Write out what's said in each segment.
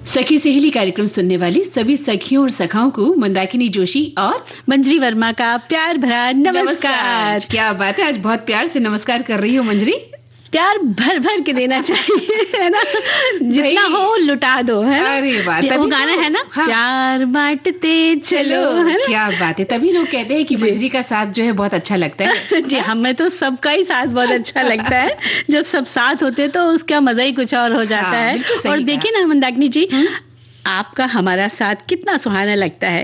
सखी सहेली कार्यक्रम सुनने वाली सभी सखियों और सखाओं को मंदाकिनी जोशी और मंजरी वर्मा का प्यार भरा नमस्कार। क्या बात है, आज बहुत प्यार से नमस्कार कर रही हो मंजरी। प्यार भर भर के देना चाहिए, है ना, जितना हो लुटा दो, है ना। अरे बात, वो गाना है ना, हाँ। प्यार बांटते चलो, है ना। क्या बात है, तभी लोग कहते हैं कि मंजरी का साथ जो है बहुत अच्छा लगता है। जी, हमें तो सबका ही साथ बहुत अच्छा लगता है। जब सब साथ होते तो उसका मजा ही कुछ और हो जाता है। और देखिए ना मंदाकिनी जी, आपका हमारा साथ कितना सुहाना लगता है।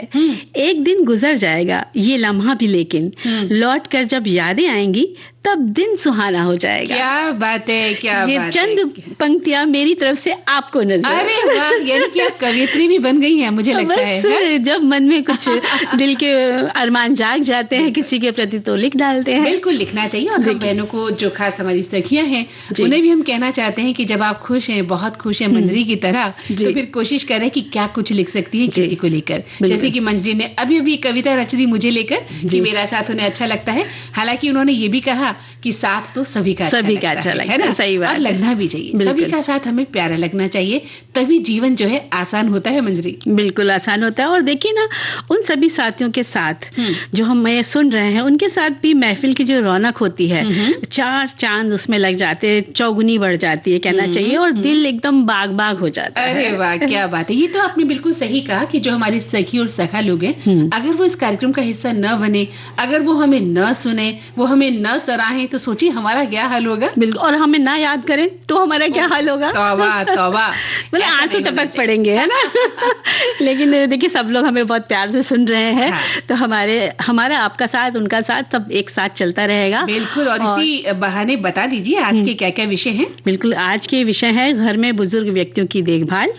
एक दिन गुजर जाएगा ये लम्हा भी, लेकिन लौट कर जब यादें आएंगी तब दिन सुहाना हो जाएगा। क्या बात है, क्या ये बात चंद पंक्तियां मेरी तरफ से आपको नजर। अरे वाह, यानी कि आप कवियत्री भी बन गई हैं, मुझे लगता है। जब मन में कुछ दिल के अरमान जाग जाते हैं किसी के प्रति तो लिख डालते हैं। बिल्कुल लिखना चाहिए। और हम बहनों को, जो खास हमारी सखियां हैं, उन्हें भी हम कहना चाहते हैं कि जब आप खुश हैं, बहुत खुश हैं मंजरी की तरह, तो फिर कोशिश करें कि क्या कुछ लिख सकती है किसी को लेकर। जैसे कि मंजरी ने अभी अभी कविता रच दी मुझे लेकर कि मेरा साथ उन्हें अच्छा लगता है। हालांकि उन्होंने ये भी कहा कि साथ तो सभी का अच्छा लगता है ना, सही बात, और लगना भी चाहिए। सभी का साथ हमें प्यारा लगना चाहिए, तभी जीवन जो है आसान होता है मंजरी। बिल्कुल आसान होता है। और देखिए ना, उन सभी साथियों के साथ जो हम सुन रहे हैं, उनके साथ भी महफिल की जो रौनक होती है, चार चांद उसमें लग जाते हैं, चौगुनी बढ़ जाती है कहना चाहिए, और दिल एकदम बाग बाग हो जाता है। अरे वाह, क्या बात है। ये तो आपने बिल्कुल सही कहा कि जो हमारे सखी और सखा लोग हैं, अगर वो इस कार्यक्रम का हिस्सा न बने, अगर वो हमें न सुने, वो हमें न सराहे, तो सोचिए हमारा क्या हाल होगा। बिल्कुल, और हमें ना याद करें तो हमारा क्या हाल होगा। तौबा तौबा, मतलब आंसू टपक पड़ेंगे, है ना। लेकिन देखिए, सब लोग हमें बहुत प्यार से सुन रहे हैं, तो हमारा आपका साथ, उनका साथ, सब एक साथ चलता रहेगा। बिल्कुल। और इसी बहाने बता दीजिए आज के क्या क्या विषय हैं। बिल्कुल, आज के विषय है घर में बुजुर्ग व्यक्तियों की देखभाल,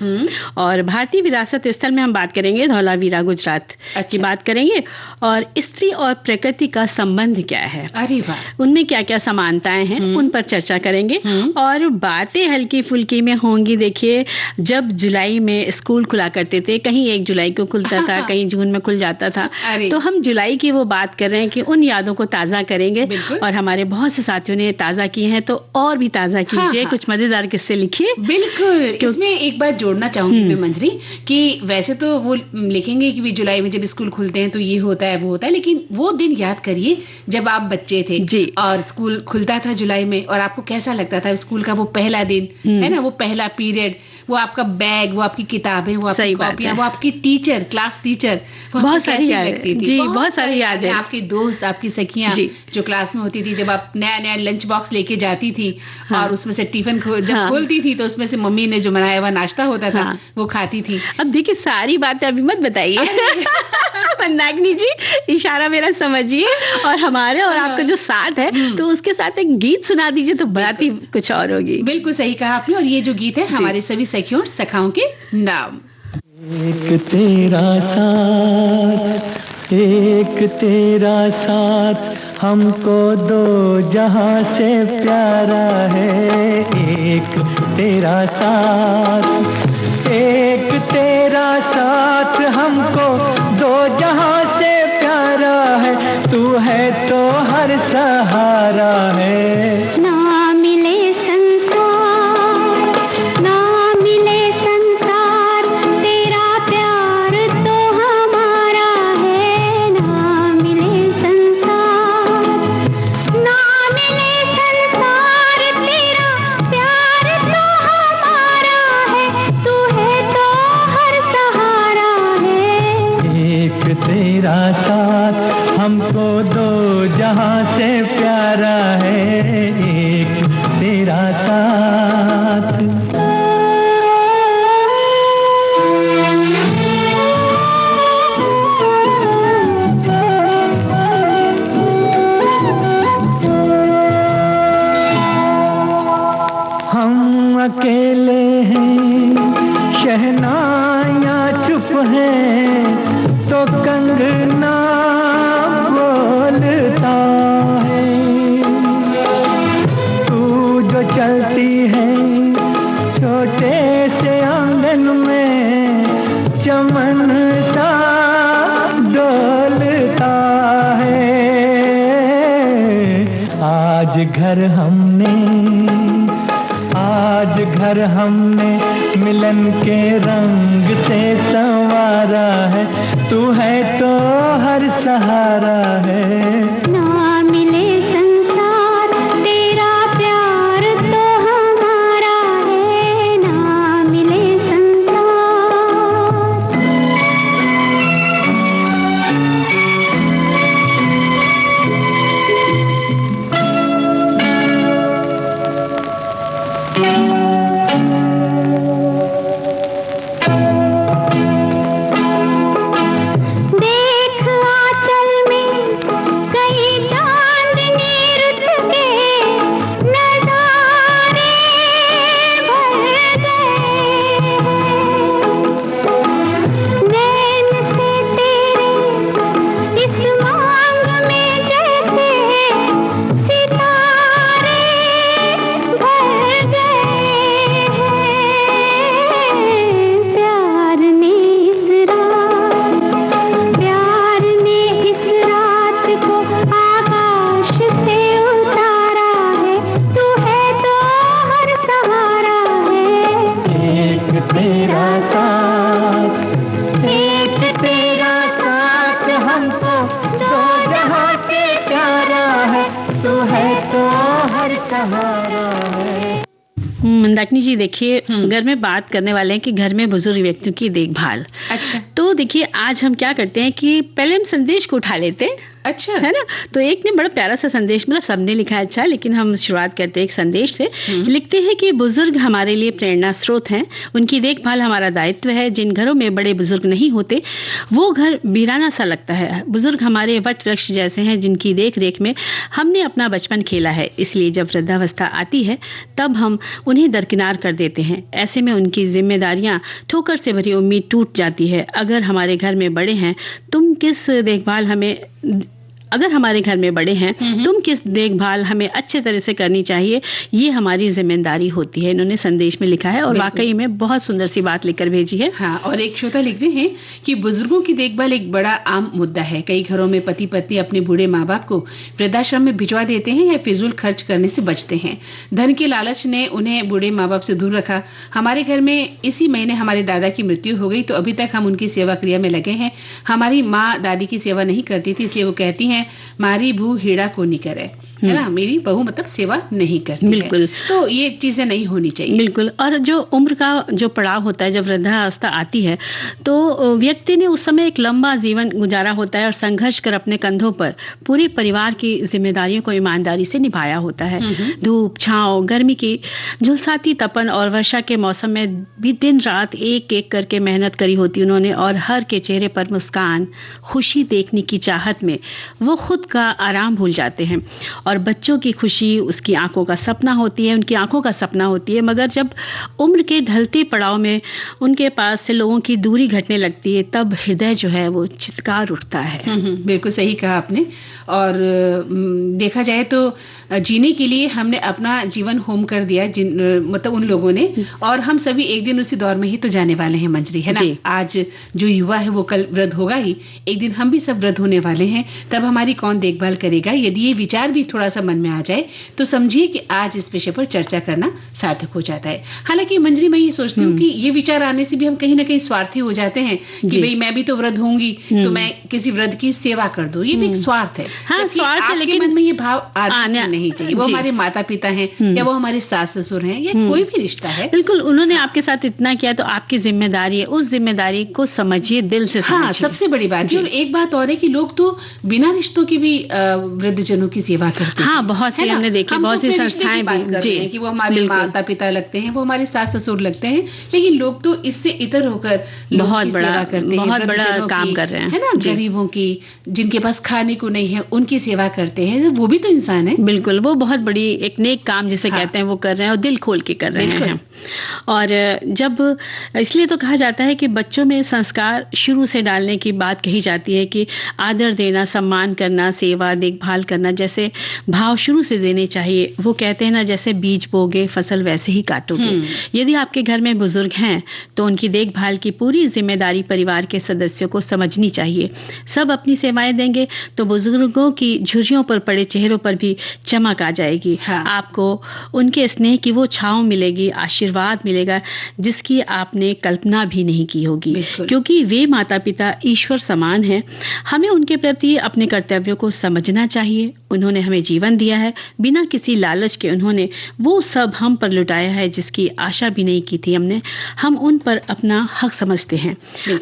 और भारतीय विरासत स्थल में हम बात करेंगे, धौलावीरा गुजरात की बात करेंगे, और स्त्री और प्रकृति का संबंध क्या है, अरे वाह, उनमें क्या क्या समानताएं हैं, उन पर चर्चा करेंगे। और बातें हल्की फुल्की में होंगी। देखिए, जब जुलाई में स्कूल खुला करते थे, कहीं 1 जुलाई को खुलता था, कहीं जून में खुल जाता था, तो हम जुलाई की वो बात कर रहे हैं कि उन यादों को ताजा करेंगे। और हमारे बहुत से साथियों ने ताजा की हैं, तो और भी ताजा कीजिए, कुछ मजेदार किस्से लिखिए। बिल्कुल। इसमें एक बात जोड़ना चाहूंगी मैं मंजरी, कि वैसे तो वो लिखेंगे कि जुलाई में जब स्कूल खुलते हैं तो ये होता है, वो होता है, लेकिन वो दिन याद करिए जब आप बच्चे थे और स्कूल खुलता था जुलाई में, और आपको कैसा लगता था स्कूल का वो पहला दिन, है ना, वो पहला पीरियड, वो आपका बैग, वो आपकी किताबें, वो आपकी कॉपियां, वो आपकी टीचर, क्लास टीचर, बहुत सारी याद लगती थी। बहुत सारी याद है। आपके दोस्त, आपकी सखियां जो क्लास में होती थी, जब आप नया नया लंच बॉक्स लेके जाती थी, और उसमें से टिफिन जब खोलती थी तो उसमें से मम्मी ने जो बनाया हुआ नाश्ता होता था वो खाती थी। अब देखिए, सारी बातें अभी मत बताइए मंदाकिनी जी, इशारा मेरा समझिए, और हमारे और आपका जो साथ है, तो उसके साथ एक गीत सुना दीजिए तो बात ही कुछ और होगी। बिल्कुल सही कहा आपने। और ये जो गीत है हमारे सभी सखियों और सखाओं के नाम। एक तेरा साथ, एक तेरा साथ हमको दो जहां से प्यारा है। एक तेरा साथ, एक तेरा साथ हमको दो जहां से प्यारा है। तू है तो हर सहारा है। ना मिले संसार, ना मिले संसार, तेरा प्यार तो हमारा है। ना मिले संसार, ना मिले संसार, तेरा प्यार तो हमारा है। तू है तो हर सहारा है। एक तेरा साथ हमको दो जहां से प्यारा है। एक तेरा साथ। हम अकेले हैं, शहनाइयाँ चुप हैं, तो कंगना बोलता है। आज घर हमने मिलन के रंग से संवारा है, तू है तो हर सहारा है। ना मिले संसार तेरा प्यार तो हमारा है, ना मिले मंदाकिनी जी देखिए, घर में बात करने वाले हैं कि घर में बुजुर्ग व्यक्तियों की देखभाल। अच्छा, तो देखिए आज हम क्या करते हैं कि पहले हम संदेश को उठा लेते हैं, अच्छा है ना। तो एक ने बड़ा प्यारा सा संदेश, मतलब सबने लिखा है अच्छा, लेकिन हम शुरुआत करते हैं एक संदेश से। लिखते हैं कि बुजुर्ग हमारे लिए प्रेरणा स्रोत हैं, उनकी देखभाल हमारा दायित्व है। जिन घरों में बड़े बुजुर्ग नहीं होते वो घर वीराना सा लगता है। बुजुर्ग हमारे वट वृक्ष जैसे हैं जिनकी देख रेख में हमने अपना बचपन खेला है, इसलिए जब वृद्धावस्था आती है तब हम उन्हें दरकिनार कर देते हैं। ऐसे में उनकी जिम्मेदारियां ठोकर से भरी उम्मीद टूट जाती है। अगर हमारे घर में बड़े हैं तुम किस देखभाल हमें अच्छे तरह से करनी चाहिए, ये हमारी जिम्मेदारी होती है। इन्होंने संदेश में लिखा है और वाकई में बहुत सुंदर सी बात लिखकर भेजी है। हाँ, और एक श्रोता लिखते हैं कि बुजुर्गों की देखभाल एक बड़ा आम मुद्दा है। कई घरों में पति पत्नी अपने बूढ़े माँ बाप को वृद्धाश्रम में भिजवा देते हैं या फिजूल खर्च करने से बचते हैं। धन के लालच ने उन्हें बूढ़े माँ बाप से दूर रखा। हमारे घर में इसी महीने हमारे दादा की मृत्यु हो गई, तो अभी तक हम उनकी सेवा क्रिया में लगे हैं। हमारी माँ दादी की सेवा नहीं करती थी, इसलिए वो कहती हैं मारी बहू हीड़ा को नहीं करे, है ना, मेरी बहू मतलब सेवा नहीं करती। बिल्कुल, तो ये चीजें नहीं होनी चाहिए। बिल्कुल। और जो उम्र का जो पड़ाव होता है, जब वृद्धावस्था आती है तो व्यक्ति ने उस समय एक लंबा जीवन गुजारा होता है और संघर्ष कर अपने कंधों पर पूरे परिवार की जिम्मेदारियों को ईमानदारी से निभाया होता है। धूप छांव, गर्मी की झुलसाती तपन और वर्षा के मौसम में भी दिन रात एक एक करके मेहनत करी होती उन्होंने, और हर के चेहरे पर मुस्कान, खुशी देखने की चाहत में वो खुद का आराम भूल जाते हैं। और बच्चों की खुशी उसकी आंखों का सपना होती है, उनकी आंखों का सपना होती है। मगर जब उम्र के ढलते पड़ाव में उनके पास से लोगों की दूरी घटने लगती है, तब हृदय जो है वो चित्कार उठता है। बिल्कुल सही कहा आपने। और देखा जाए तो जीने के लिए हमने अपना जीवन होम कर दिया, मतलब उन लोगों ने, और हम सभी एक दिन उसी दौर में ही तो जाने वाले हैं मंजरी, है ना। आज जो युवा है वो कल वृद्ध होगा ही, एक दिन हम भी सब वृद्ध होने वाले हैं, तब हमारी कौन देखभाल करेगा। यदि ये विचार भी थोड़ा सा मन में आ जाए तो समझिए कि आज इस विषय पर चर्चा करना सार्थक हो जाता है। हालांकि मंजरी, मैं ये सोचती हूँ कि ये विचार आने से भी हम कहीं ना कहीं स्वार्थी हो जाते हैं कि भाई मैं भी तो वृद्ध होंगी तो मैं किसी वृद्ध की सेवा कर दूं, ये भी एक स्वार्थ है। हाँ, स्वार्थ है, लेकिन मन में ये भाव आना नहीं चाहिए। वो हमारे माता पिता हैं या वो हमारे सास ससुर हैं या कोई भी रिश्ता है। बिल्कुल, उन्होंने आपके साथ इतना किया तो आपकी जिम्मेदारी है, उस जिम्मेदारी को समझिए, दिल से समझिए। हाँ, सबसे बड़ी बात है। और एक बात और है कि लोग तो बिना रिश्तों की भी वृद्धजनों की सेवा करते हैं। हाँ, बहुत सी हमने देखी, बहुत सी संस्थाएं भी कि वो हमारे माता पिता लगते हैं, वो हमारे सास ससुर लगते हैं, लेकिन लोग तो इससे इतर होकर बहुत बड़ा करते हैं, बहुत बड़ा काम कर रहे हैं, है ना। गरीबों की, जिनके पास खाने को नहीं है, उनकी सेवा करते हैं, वो भी तो इंसान है। बिल्कुल, वो बहुत बड़ी एक नेक काम जिसे कहते हैं वो कर रहे हैं और दिल खोल के कर रहे हैं। और जब इसलिए तो कहा जाता है कि बच्चों में संस्कार शुरू से डालने की बात कही जाती है कि आदर देना, सम्मान करना, सेवा, देखभाल करना जैसे भाव शुरू से देने चाहिए। वो कहते हैं ना, जैसे बीज बोगे फसल वैसे ही काटोगे। यदि आपके घर में बुजुर्ग हैं तो उनकी देखभाल की पूरी जिम्मेदारी परिवार के सदस्यों को समझनी चाहिए। सब अपनी सेवाएं देंगे तो बुजुर्गों की झुर्रियों पर पड़े चेहरों पर भी चमक आ जाएगी। आपको उनके स्नेह की वो छांव मिलेगी, आशीर्वाद मिलेगा जिसकी आपने कल्पना भी नहीं की होगी, क्योंकि वे माता पिता ईश्वर समान हैं। हमें उनके प्रति अपने कर्तव्यों को समझना चाहिए। उन्होंने हमें जीवन दिया है, बिना किसी लालच के उन्होंने वो सब हम पर लुटाया है जिसकी आशा भी नहीं की थी हमने। हम उन पर अपना हक समझते हैं।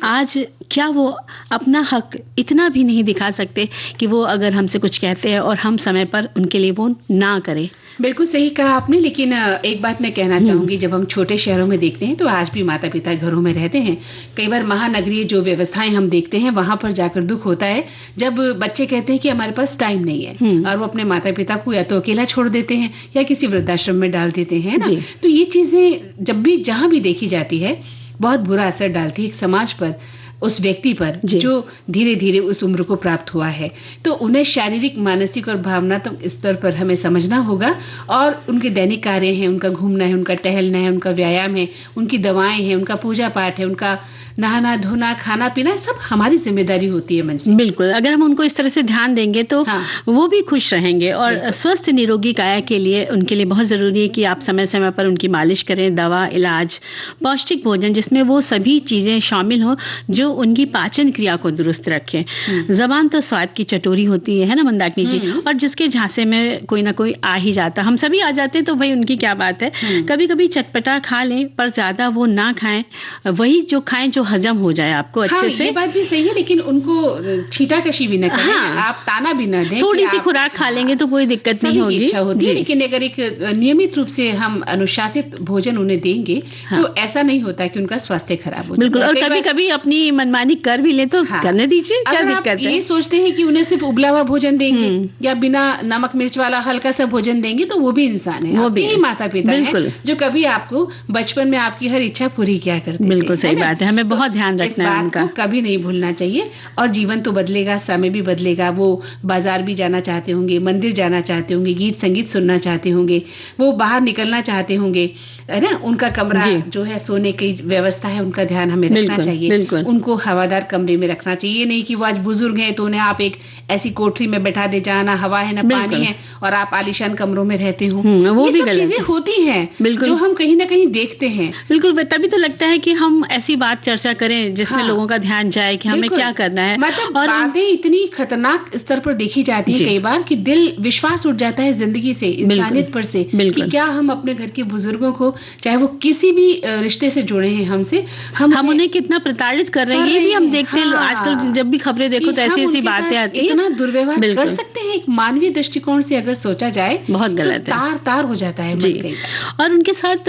आज क्या वो अपना हक इतना भी नहीं दिखा सकते कि वो अगर हमसे कुछ कहते हैं और हम समय पर उनके लिए वो ना करें? बिल्कुल सही कहा आपने। लेकिन एक बात मैं कहना चाहूंगी, जब हम छोटे शहरों में देखते हैं तो आज भी माता पिता घरों में रहते हैं। कई बार महानगरीय जो व्यवस्थाएं हम देखते हैं वहां पर जाकर दुख होता है जब बच्चे कहते हैं कि हमारे पास टाइम नहीं है और वो अपने माता पिता को या तो अकेला छोड़ देते हैं या किसी वृद्धाश्रम में डाल देते हैं ना। तो ये चीजें जब भी जहां भी देखी जाती है बहुत बुरा असर डालती है एक समाज पर, उस व्यक्ति पर जो धीरे धीरे उस उम्र को प्राप्त हुआ है। तो उन्हें शारीरिक, मानसिक और भावनात्मक स्तर पर हमें समझना होगा और उनके दैनिक कार्य हैं, उनका घूमना है, उनका टहलना है, उनका व्यायाम है, उनकी दवाएं हैं, उनका पूजा पाठ है, उनका नहाना धोना, खाना पीना, सब हमारी जिम्मेदारी होती है मंजरी। बिल्कुल, अगर हम उनको इस तरह से ध्यान देंगे तो वो भी खुश रहेंगे। और स्वस्थ निरोगी काया के लिए उनके लिए बहुत जरूरी है कि आप समय समय पर उनकी मालिश करें, दवा, इलाज, पौष्टिक भोजन जिसमें वो सभी चीजें शामिल हो जो उनकी पाचन क्रिया को दुरुस्त रखें। जबान तो स्वाद की चटोरी होती है ना मंदाकिनी जी, और जिसके झांसे में कोई ना कोई आ ही जाता। हम सभी आ जाते तो भाई उनकी क्या बात है। कभी कभी चटपटा खा लें पर ज्यादा वो ना खाएं, वही जो खाएं जो हजम हो जाए आपको अच्छे से। ये बात भी सही है, लेकिन उनको छीटा कशी भी न करें, आप ताना भी न दें। थोड़ी सी खुराक खा लेंगे तो कोई दिक्कत नहीं होगी, इच्छा होती है। लेकिन अगर एक नियमित रूप से हम अनुशासित भोजन उन्हें देंगे तो ऐसा नहीं होता कि उनका स्वास्थ्य खराब हो जाए। बिल्कुल, और कभी कभी अपनी मनमानी कर भी ले तो करने दीजिए, क्या दिक्कत है। ये सोचते हैं कि उन्हें सिर्फ उबला हुआ भोजन देंगे या बिना नमक मिर्च वाला हल्का सा भोजन देंगे तो वो भी इंसान है, वो भी माता पिता है जो कभी आपको बचपन में आपकी हर इच्छा पूरी किया करते थे। बिल्कुल सही बात है, हमें बहुत ध्यान रखना है उनका। कभी नहीं भूलना चाहिए। और जीवन तो बदलेगा, समय भी बदलेगा। वो बाजार भी जाना चाहते होंगे, मंदिर जाना चाहते होंगे, गीत संगीत सुनना चाहते होंगे, वो बाहर निकलना चाहते होंगे, है ना। उनका कमरा जो है, सोने की व्यवस्था है, उनका ध्यान हमें रखना चाहिए। उनको हवादार कमरे में रखना चाहिए। नहीं कि वो आज बुजुर्ग हैं तो उन्हें आप एक ऐसी कोठरी में बैठा दे जहाँ ना हवा है ना पानी है और आप आलीशान कमरों में रहते हो। वो भी गलत चीजें होती हैं जो हम कहीं ना कहीं देखते हैं। बिल्कुल, तभी तो लगता है कि हम ऐसी बात चर्चा करें जिसमें लोगों का ध्यान जाए कि हमें क्या करना है। मतलब और बातें इतनी खतरनाक स्तर पर देखी जाती है कई बार कि दिल, विश्वास उठ जाता है जिंदगी से, इंसानियत पर से, कि क्या हम अपने घर के बुजुर्गों को, चाहे वो किसी भी रिश्ते से जुड़े हैं हमसे, हम उन्हें कितना प्रताड़ित कर रहे हैं। ये भी हम देखते हैं आजकल, जब भी खबरें देखो तो ऐसी ऐसी बातें आती हैं। इतना दुर्व्यवहार कर सकते हैं, एक मानवीय दृष्टिकोण से अगर सोचा जाए बहुत गलत है, तार हो जाता है मन। और उनके साथ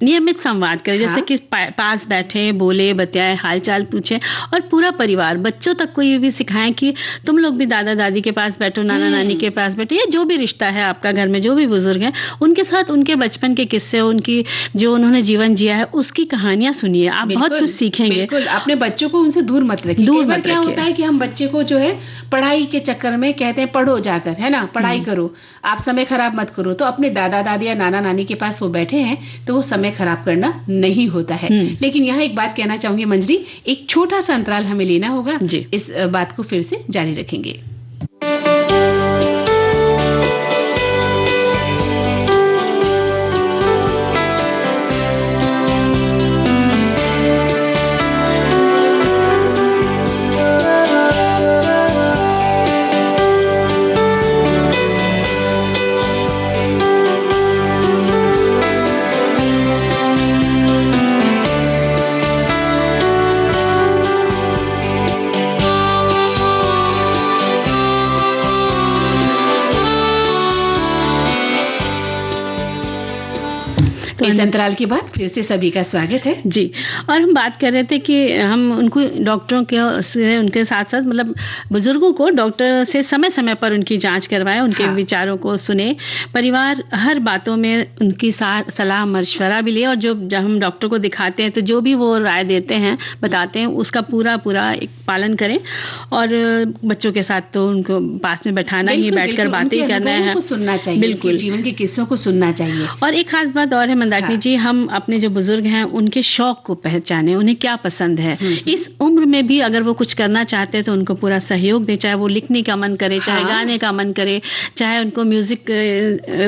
नियमित संवाद करें, जैसे कि पास बैठे, बोले, बतियाए, हालचाल पूछे, और पूरा परिवार, बच्चों तक को ये भी सिखाएं कि तुम लोग भी दादा दादी के पास बैठो, नाना नानी के पास बैठो, या जो भी रिश्ता है आपका घर में, जो भी बुजुर्ग हैं उनके साथ उनके बचपन के किस्से, उनकी जो उन्होंने जीवन जिया है उसकी कहानियां सुनिए, आप बहुत कुछ सीखेंगे। बिल्कुल, अपने बच्चों को उनसे दूर मत रखिए। क्या होता है कि हम बच्चे को जो है पढ़ाई के चक्कर में कहते हैं पढ़ो जाकर, है ना, पढ़ाई करो, आप समय खराब मत करो। तो अपने दादा दादी या नाना नानी के पास वो बैठे हैं तो वो समय खराब करना नहीं होता है। लेकिन यहाँ एक बात कहना चाहूंगी मंजरी, एक छोटा सा अंतराल हमें लेना होगा, इस बात को फिर से जारी रखेंगे। तो इस अंतराल के बाद फिर से सभी का स्वागत है जी। और हम बात कर रहे थे कि हम उनको डॉक्टरों के से उनके साथ साथ मतलब बुजुर्गों को डॉक्टर से समय समय पर उनकी जांच करवाएं, उनके विचारों को सुने, परिवार हर बातों में उनकी सलाह मशवरा भी ले, और जब हम डॉक्टर को दिखाते हैं तो जो भी वो राय देते हैं बताते हैं उसका पूरा एक पालन करें। और बच्चों के साथ तो उनको पास में बैठाना ही, बैठकर बातें करना है, सुनना चाहिए, बिल्कुल जीवन के किस्सों को सुनना चाहिए। और एक खास बात और है मंदाकिनी जी, हम अपने जो बुजुर्ग हैं उनके शौक को पहचाने, उन्हें क्या पसंद है। इस उम्र में भी अगर वो कुछ करना चाहते हैं तो उनको पूरा सहयोग दे, चाहे वो लिखने का मन करे, चाहे गाने का मन करे, चाहे उनको म्यूजिक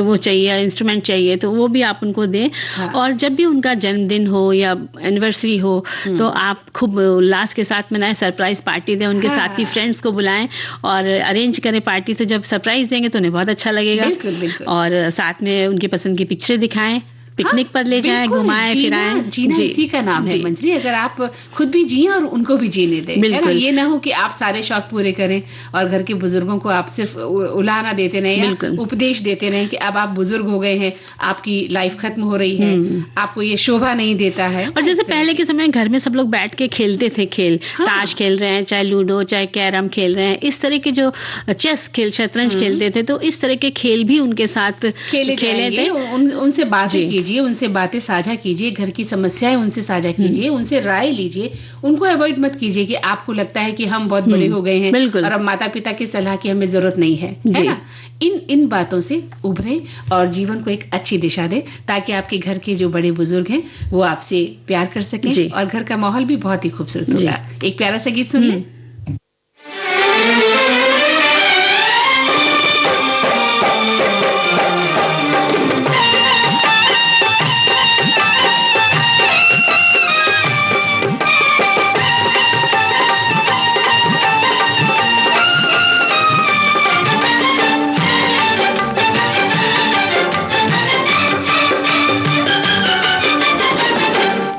वो चाहिए, इंस्ट्रूमेंट चाहिए, तो वो भी आप उनको दें। और जब भी उनका जन्मदिन हो या एनिवर्सरी हो तो आप खूब उल्लास के साथ मनाएं, सरप्राइज पार्टी दें, उनके साथी फ्रेंड्स को बुलाएं और अरेंज करें पार्टी। तो जब सरप्राइज देंगे तो उन्हें बहुत अच्छा लगेगा। बिल्कुल। और साथ में उनकी पसंद की पिक्चरें दिखाएं, पिकनिक पर ले जाएं, घुमाएं फिराएं। जीना इसी का नाम है मंजरी, अगर आप खुद भी जिए और उनको भी जीने दें, है ना। ये ना हो कि आप सारे शौक पूरे करें और घर के बुजुर्गों को आप सिर्फ उलाहना देते रहें या उपदेश देते रहें कि अब आप बुजुर्ग हो गए हैं, आपकी लाइफ खत्म हो रही है, आपको ये शोभा नहीं देता है। और जैसे पहले के समय घर में सब लोग बैठ के खेलते थे खेल, ताश खेल रहे हैं, चाहे लूडो, चाहे कैरम खेल रहे हैं, इस तरह के जो चेस खेल, शतरंज खेलते थे, तो इस तरह के खेल भी उनके साथ खेले थे। उनसे बातें कीजिए, उनसे बातें साझा कीजिए, घर की समस्याएं उनसे साझा कीजिए, उनसे राय लीजिए, उनको अवॉइड मत कीजिए कि आपको लगता है कि हम बहुत बड़े हो गए हैं और अब माता पिता की सलाह की हमें जरूरत नहीं है ना। इन बातों से उभरे और जीवन को एक अच्छी दिशा दे, ताकि आपके घर के जो बड़े बुजुर्ग हैं वो आपसे प्यार कर सकें और घर का माहौल भी बहुत ही खूबसूरत होगा। एक प्यारा सा गीत सुन लें।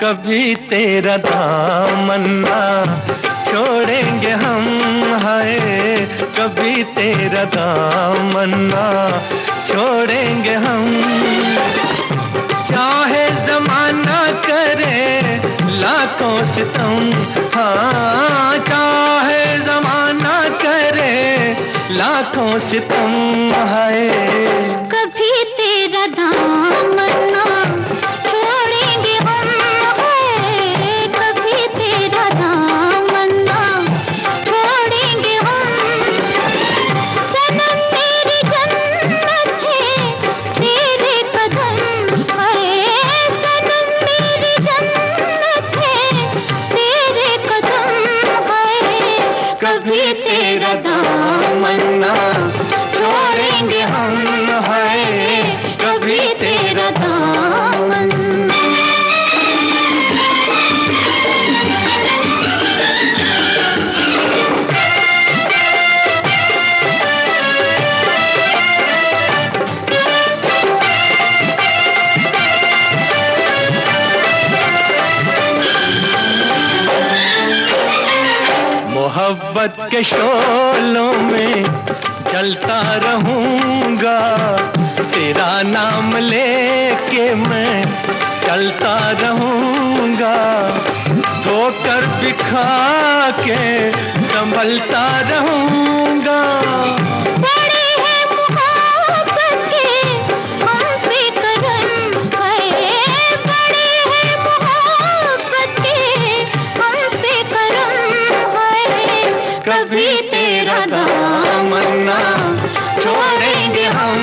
कभी तेरा दामन ना छोड़ेंगे हम, हाय कभी तेरा दामन ना छोड़ेंगे हम, चाहे जमाना करे लाखों सितम, हाँ चाहे जमाना करे लाखों सितम, हाय कभी तेरा दामन ना मोहब्बत के शोलों में जलता रहूंगा, तेरा नाम लेके मैं चलता रहूंगा, धोकर बिखा के संभलता रहूंगा। कभी तेरा दामन ना छोड़ेंगे हम,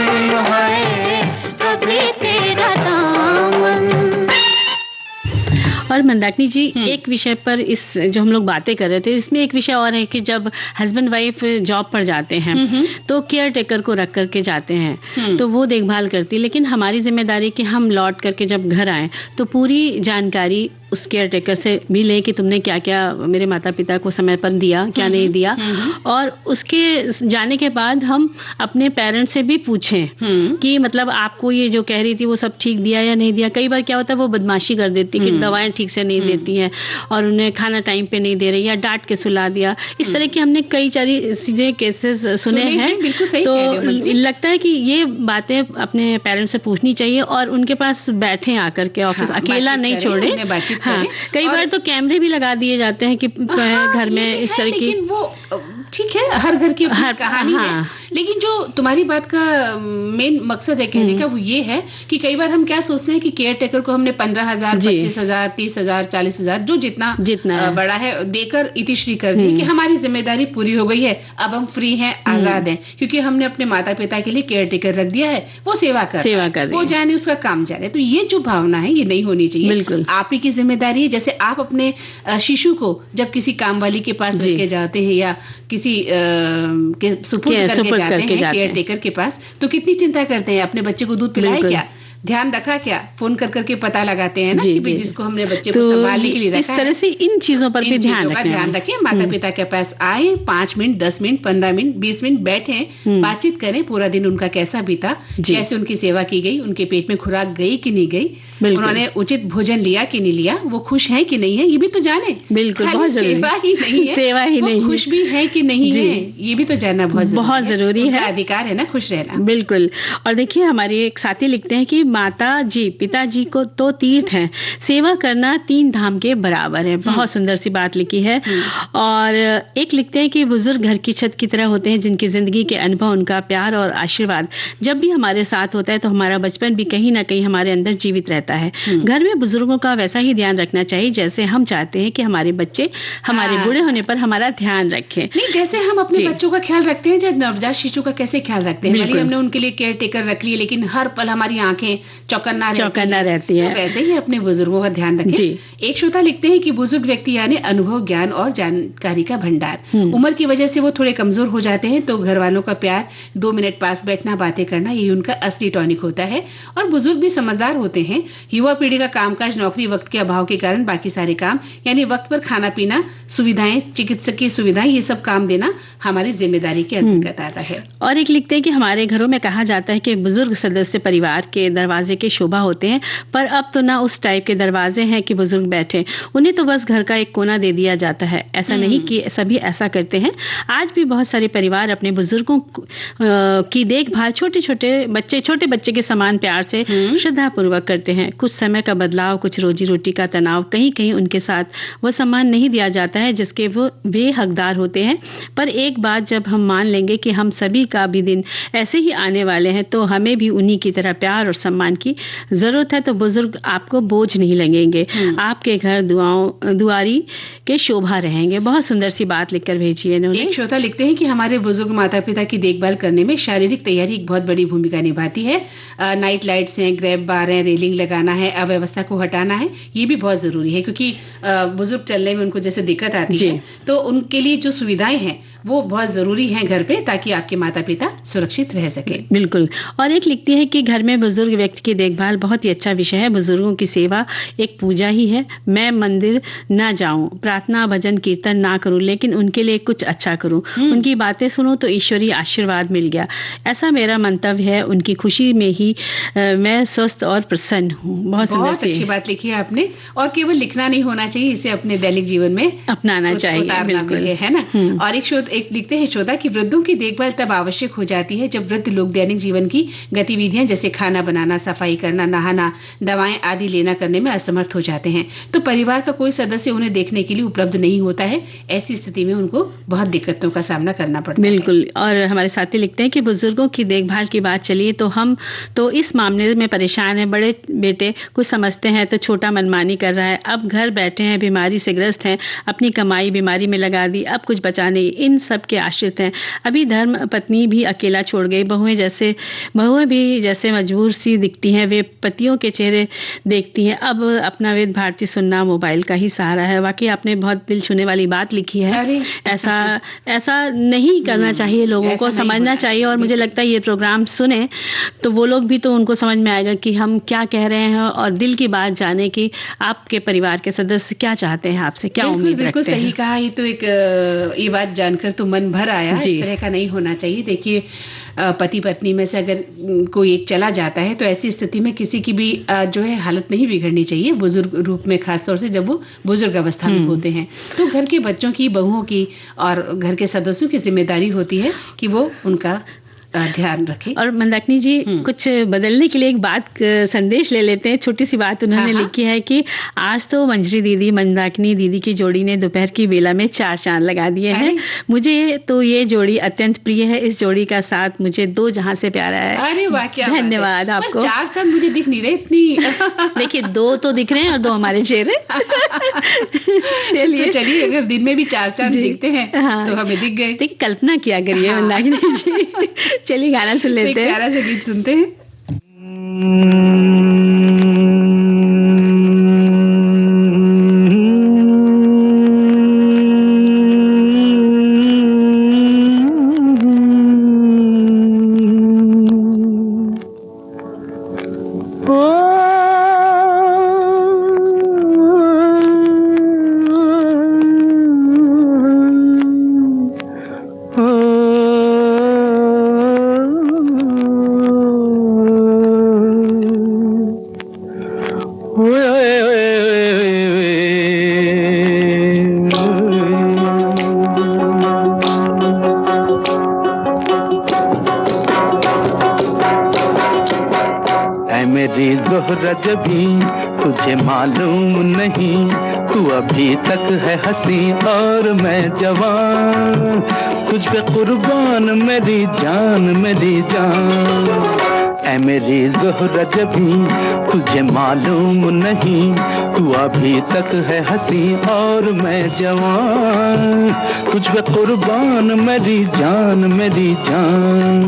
है कभी तेरा दामन। और मंदाकिनी जी एक विषय पर इस जो हम लोग बातें कर रहे थे, इसमें एक विषय और है कि जब हस्बैंड वाइफ जॉब पर जाते हैं तो केयर टेकर को रख करके जाते हैं, तो वो देखभाल करती, लेकिन हमारी जिम्मेदारी कि हम लौट करके जब घर आए तो पूरी जानकारी उस केयर टेकर से भी लें कि तुमने क्या क्या मेरे माता पिता को समय पर दिया, क्या नहीं दिया। और उसके जाने के बाद हम अपने पेरेंट्स से भी पूछें कि मतलब आपको ये जो कह रही थी वो सब ठीक दिया या नहीं दिया। कई बार क्या होता है वो बदमाशी कर देती कि दवाएं ठीक ठीक से नहीं देती हैं और उन्हें खाना टाइम पे नहीं दे रही या डांट के सुला दिया, इस तरह की हमने कई सारे केसेस सुने हैं। बिल्कुल सही तो लगता है कि ये बातें अपने पेरेंट्स से पूछनी चाहिए और उनके पास बैठे आकर के ऑफिस, अकेला नहीं छोड़े। हाँ, कई बार तो कैमरे भी लगा दिए जाते हैं कि घर में इस तरह की, लेकिन वो ठीक है, हर घर की हर कहानी है, लेकिन जो तुम्हारी बात का मेन मकसद है कहने का वो ये है कि कई बार हम क्या सोचते हैं कि केयर टेकर को हमने 15,000, 25,000, 30,000, 40,000 जो जितना बड़ा है देकर इतिश्री कर दी कि हमारी जिम्मेदारी पूरी हो गई है, अब हम फ्री हैं, आजाद हैं, क्योंकि हमने अपने माता पिता के लिए केयर टेकर रख दिया है, वो सेवा कर वो जाने उसका काम जाने। तो ये जो भावना है ये नहीं होनी चाहिए। बिल्कुल आप ही की जिम्मेदारी है। जैसे आप अपने शिशु को जब किसी काम वाली के पास लेके जाते हैं या किसी के सुपुर्द करके जाते हैं केयर टेकर के पास, तो कितनी चिंता करते हैं, अपने बच्चे को दूध पिलाए क्या, ध्यान रखा क्या, फोन कर करके पता लगाते हैं ना कि जिसको हमने बच्चे को संभालने के लिए रखा है। इस तरह से इन चीजों पर भी ध्यान रखें। माता पिता के पास आए, 5 मिनट, 10 मिनट, 15 मिनट, 20 मिनट बैठे, बातचीत करें, पूरा दिन उनका कैसा बीता, कैसे उनकी सेवा की गई, उनके पेट में खुराक गई कि नहीं गई, उन्होंने उचित भोजन लिया कि नहीं लिया, वो खुश है कि नहीं है, ये भी तो जाने। बिल्कुल, बहुत जरूरी। सेवा ही नहीं है, सेवा ही नहीं, खुश भी है कि नहीं है, ये भी तो जानना बहुत जरूरी है। अधिकार है ना खुश रहना। बिल्कुल। और देखिए हमारे एक साथी लिखते हैं कि माता जी पिताजी को तो तीर्थ है, सेवा करना 3 धाम के बराबर है। बहुत सुंदर सी बात लिखी है। और एक लिखते हैं कि बुजुर्ग घर की छत की तरह होते हैं, जिनकी जिंदगी के अनुभव, उनका प्यार और आशीर्वाद जब भी हमारे साथ होता है तो हमारा बचपन भी कहीं ना कहीं हमारे अंदर जीवित रहता है। घर में बुजुर्गों का वैसा ही ध्यान रखना चाहिए जैसे हम चाहते हैं कि हमारे बच्चे हमारे बूढ़े होने पर हमारा ध्यान रखें। नहीं, जैसे हम अपने बच्चों का ख्याल रखते हैं, जैसे नवजात शिशु का कैसे ख्याल रखते हैं, हमने उनके लिए केयर टेकर रख लिए, लेकिन हर पल हमारी आंखें चौकन्ना रहती है। तो वैसे ही अपने बुजुर्गों का ध्यान रखें। एक श्रोता लिखते हैं कि बुजुर्ग व्यक्ति यानी अनुभव, ज्ञान और जानकारी का भंडार। उम्र की वजह से वो थोड़े कमजोर हो जाते हैं, तो घर वालों का प्यार, 2 मिनट पास बैठना, बातें करना, यही उनका असली टॉनिक होता है। और बुजुर्ग भी समझदार होते हैं। युवा पीढ़ी का कामकाज, नौकरी, वक्त के अभाव के कारण बाकी सारे काम यानी वक्त पर खाना पीना, सुविधाएं, चिकित्सकीय सुविधाएं, ये सब काम देना हमारी जिम्मेदारी के अंतर्गत आता है। और एक लिखते हैं कि हमारे घरों में कहा जाता है कि बुजुर्ग सदस्य परिवार के दरवाजे की शोभा होते हैं, पर अब तो ना उस टाइप के दरवाजे हैं कि बुजुर्ग बैठे, उन्हें तो बस घर का एक कोना दे दिया जाता है। ऐसा नहीं कि सभी ऐसा करते हैं। आज भी बहुत सारे परिवार अपने बुजुर्गों की देखभाल छोटे बच्चे के समान प्यार से श्रद्धा पूर्वक करते हैं। कुछ समय का बदलाव, कुछ रोजी रोटी का तनाव, कहीं कहीं उनके साथ वो सम्मान नहीं दिया जाता है जिसके वे हकदार होते हैं। पर एक बात जब हम मान लेंगे कि हम सभी का भी दिन ऐसे ही आने वाले हैं, तो हमें भी उन्हीं की तरह प्यार और सम्मान की जरूरत है। तो बुजुर्ग आपको बोझ नहीं लगेंगे, आपके घर दुआरी के शोभा रहेंगे। बहुत सुंदर सी बात लिखकर भेजी है इन्होंने। एक श्रोता लिखते हैं कि हमारे बुजुर्ग माता पिता की देखभाल करने में शारीरिक तैयारी एक बहुत बड़ी भूमिका निभाती है। नाइट लाइट्स हैं, ग्रैब बार है, रेलिंग लगाना है, अव्यवस्था को हटाना है, ये भी बहुत जरूरी है, क्योंकि बुजुर्ग चलने में उनको जैसे दिक्कत आती है, तो उनके लिए जो सुविधाएं हैं वो बहुत जरूरी हैं घर पे, ताकि आपके माता पिता सुरक्षित रह सके। बिल्कुल। और एक लिखती है कि घर में बुजुर्ग व्यक्ति की देखभाल बहुत ही अच्छा विषय है। बुजुर्गों की सेवा एक पूजा ही है। मैं मंदिर ना जाऊं, प्रार्थना भजन कीर्तन ना करूं, लेकिन उनके लिए कुछ अच्छा करूं, उनकी बातें सुनूं तो ईश्वरीय आशीर्वाद मिल गया, ऐसा मेरा मंतव्य है। उनकी खुशी में ही मैं स्वस्थ और प्रसन्न हूँ। बहुत अच्छी बात लिखी है आपने। और केवल लिखना नहीं होना चाहिए, इसे अपने दैनिक जीवन में अपनाना चाहिए। बिल्कुल है ना। और एक लिखते हैं श्रोता कि वृद्धों की देखभाल तब आवश्यक हो जाती है जब वृद्ध लोग दैनिक जीवन की गतिविधियां जैसे खाना बनाना, सफाई करना, नहाना, दवाएं आदि लेना करने में असमर्थ हो जाते हैं। तो परिवार का कोई सदस्य उन्हें देखने के लिए उपलब्ध नहीं होता है। ऐसी स्थिति में उनको बहुत दिक्कतों का सामना करना पड़ता है। बिल्कुल। और हमारे साथी लिखते हैं कि बुजुर्गों की देखभाल की बात चलिए तो हम तो इस मामले में परेशान हैं। बड़े बेटे कुछ समझते हैं तो छोटा मनमानी कर रहा है। अब घर बैठे हैं, बीमारी से ग्रस्त हैं, अपनी कमाई बीमारी में लगा दी, अब कुछ बचा नहीं, इन सब के आश्रित हैं। अभी धर्म पत्नी भी अकेला छोड़ गई, बहुएं भी जैसे मजबूर सी दिखती हैं, वे पतियों के चेहरे देखती हैं। अब अपना वेद भारती सुनना मोबाइल का ही सहारा है। वाकई आपने बहुत दिल छूने वाली बात लिखी है। ऐसा नहीं करना चाहिए, लोगों को समझना चाहिए। और मुझे लगता है ये प्रोग्राम सुने तो वो लोग भी, तो उनको समझ में आएगा कि हम क्या कह रहे हैं, और दिल की बात जाने की आपके परिवार के सदस्य क्या चाहते हैं आपसे, क्या उम्मीद रखते हैं। बिल्कुल सही कहा। ये तो ये बात जानकर देखकर तो मन भर आया, इस तरह का नहीं होना चाहिए। देखिए पति पत्नी में से अगर कोई एक चला जाता है तो ऐसी स्थिति में किसी की भी जो है हालत नहीं बिगड़नी चाहिए, बुजुर्ग रूप में खासतौर से जब वो बुजुर्ग अवस्था में होते हैं। तो घर के बच्चों की, बहुओं की और घर के सदस्यों की जिम्मेदारी होती है कि वो उनका ध्यान रखें। और मंदाकिनी जी कुछ बदलने के लिए एक बात संदेश ले लेते हैं। छोटी सी बात उन्होंने लिखी है कि आज तो मंजरी दीदी मंदाकिनी दीदी की जोड़ी ने दोपहर की बेला में 4 चांद लगा दिए हैं। मुझे तो ये जोड़ी अत्यंत प्रिय है। इस जोड़ी का साथ मुझे 2 जहां से प्यारा है। अरे वाह, क्या धन्यवाद आपको। 4 चांद मुझे दिख नहीं रहे इतनी। देखिए 2 तो दिख रहे हैं और 2 हमारे चेहरे। चलिए अगर दिन में भी 4 चांद दिखते हैं तो हमें दिख गए। देखिए कल्पना किया करिए मंदाकिनी जी। चलिए गाना सुन लेते हैं, प्यारा सा गीत सुनते हैं। जबी तुझे मालूम नहीं, तू अभी तक है हंसी और मैं जवान, तुझ पे कुर्बान मेरी जान मेरी जान। ऐ मेरी ज़ोहरा जबी तुझे मालूम नहीं, तू अभी तक है हंसी और मैं जवान, तुझ पे कुर्बान मेरी जान मेरी जान।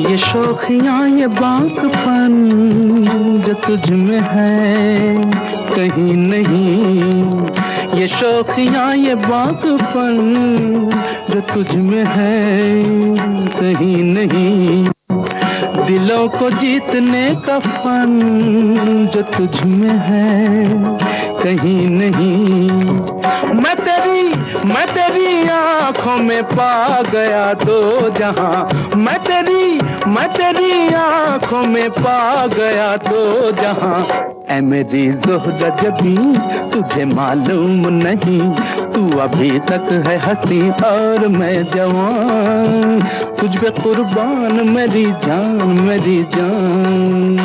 ये शौखियाँ ये बातपन जो तुझ में है कहीं नहीं, ये शौखियाँ ये बातपन जो तुझ में है कहीं नहीं, दिलों को जीतने का फन जो तुझ में है कहीं नहीं। मैं तेरी आँखों में पा गया दो जहां, मैं तेरी आँखों में पा गया दो जहां। ऐ मेरी ज़ोहरा जबी तुझे मालूम नहीं, तू अभी तक है हंसी और मैं जवान, तुझ पे कुर्बान मेरी जान मेरी जान।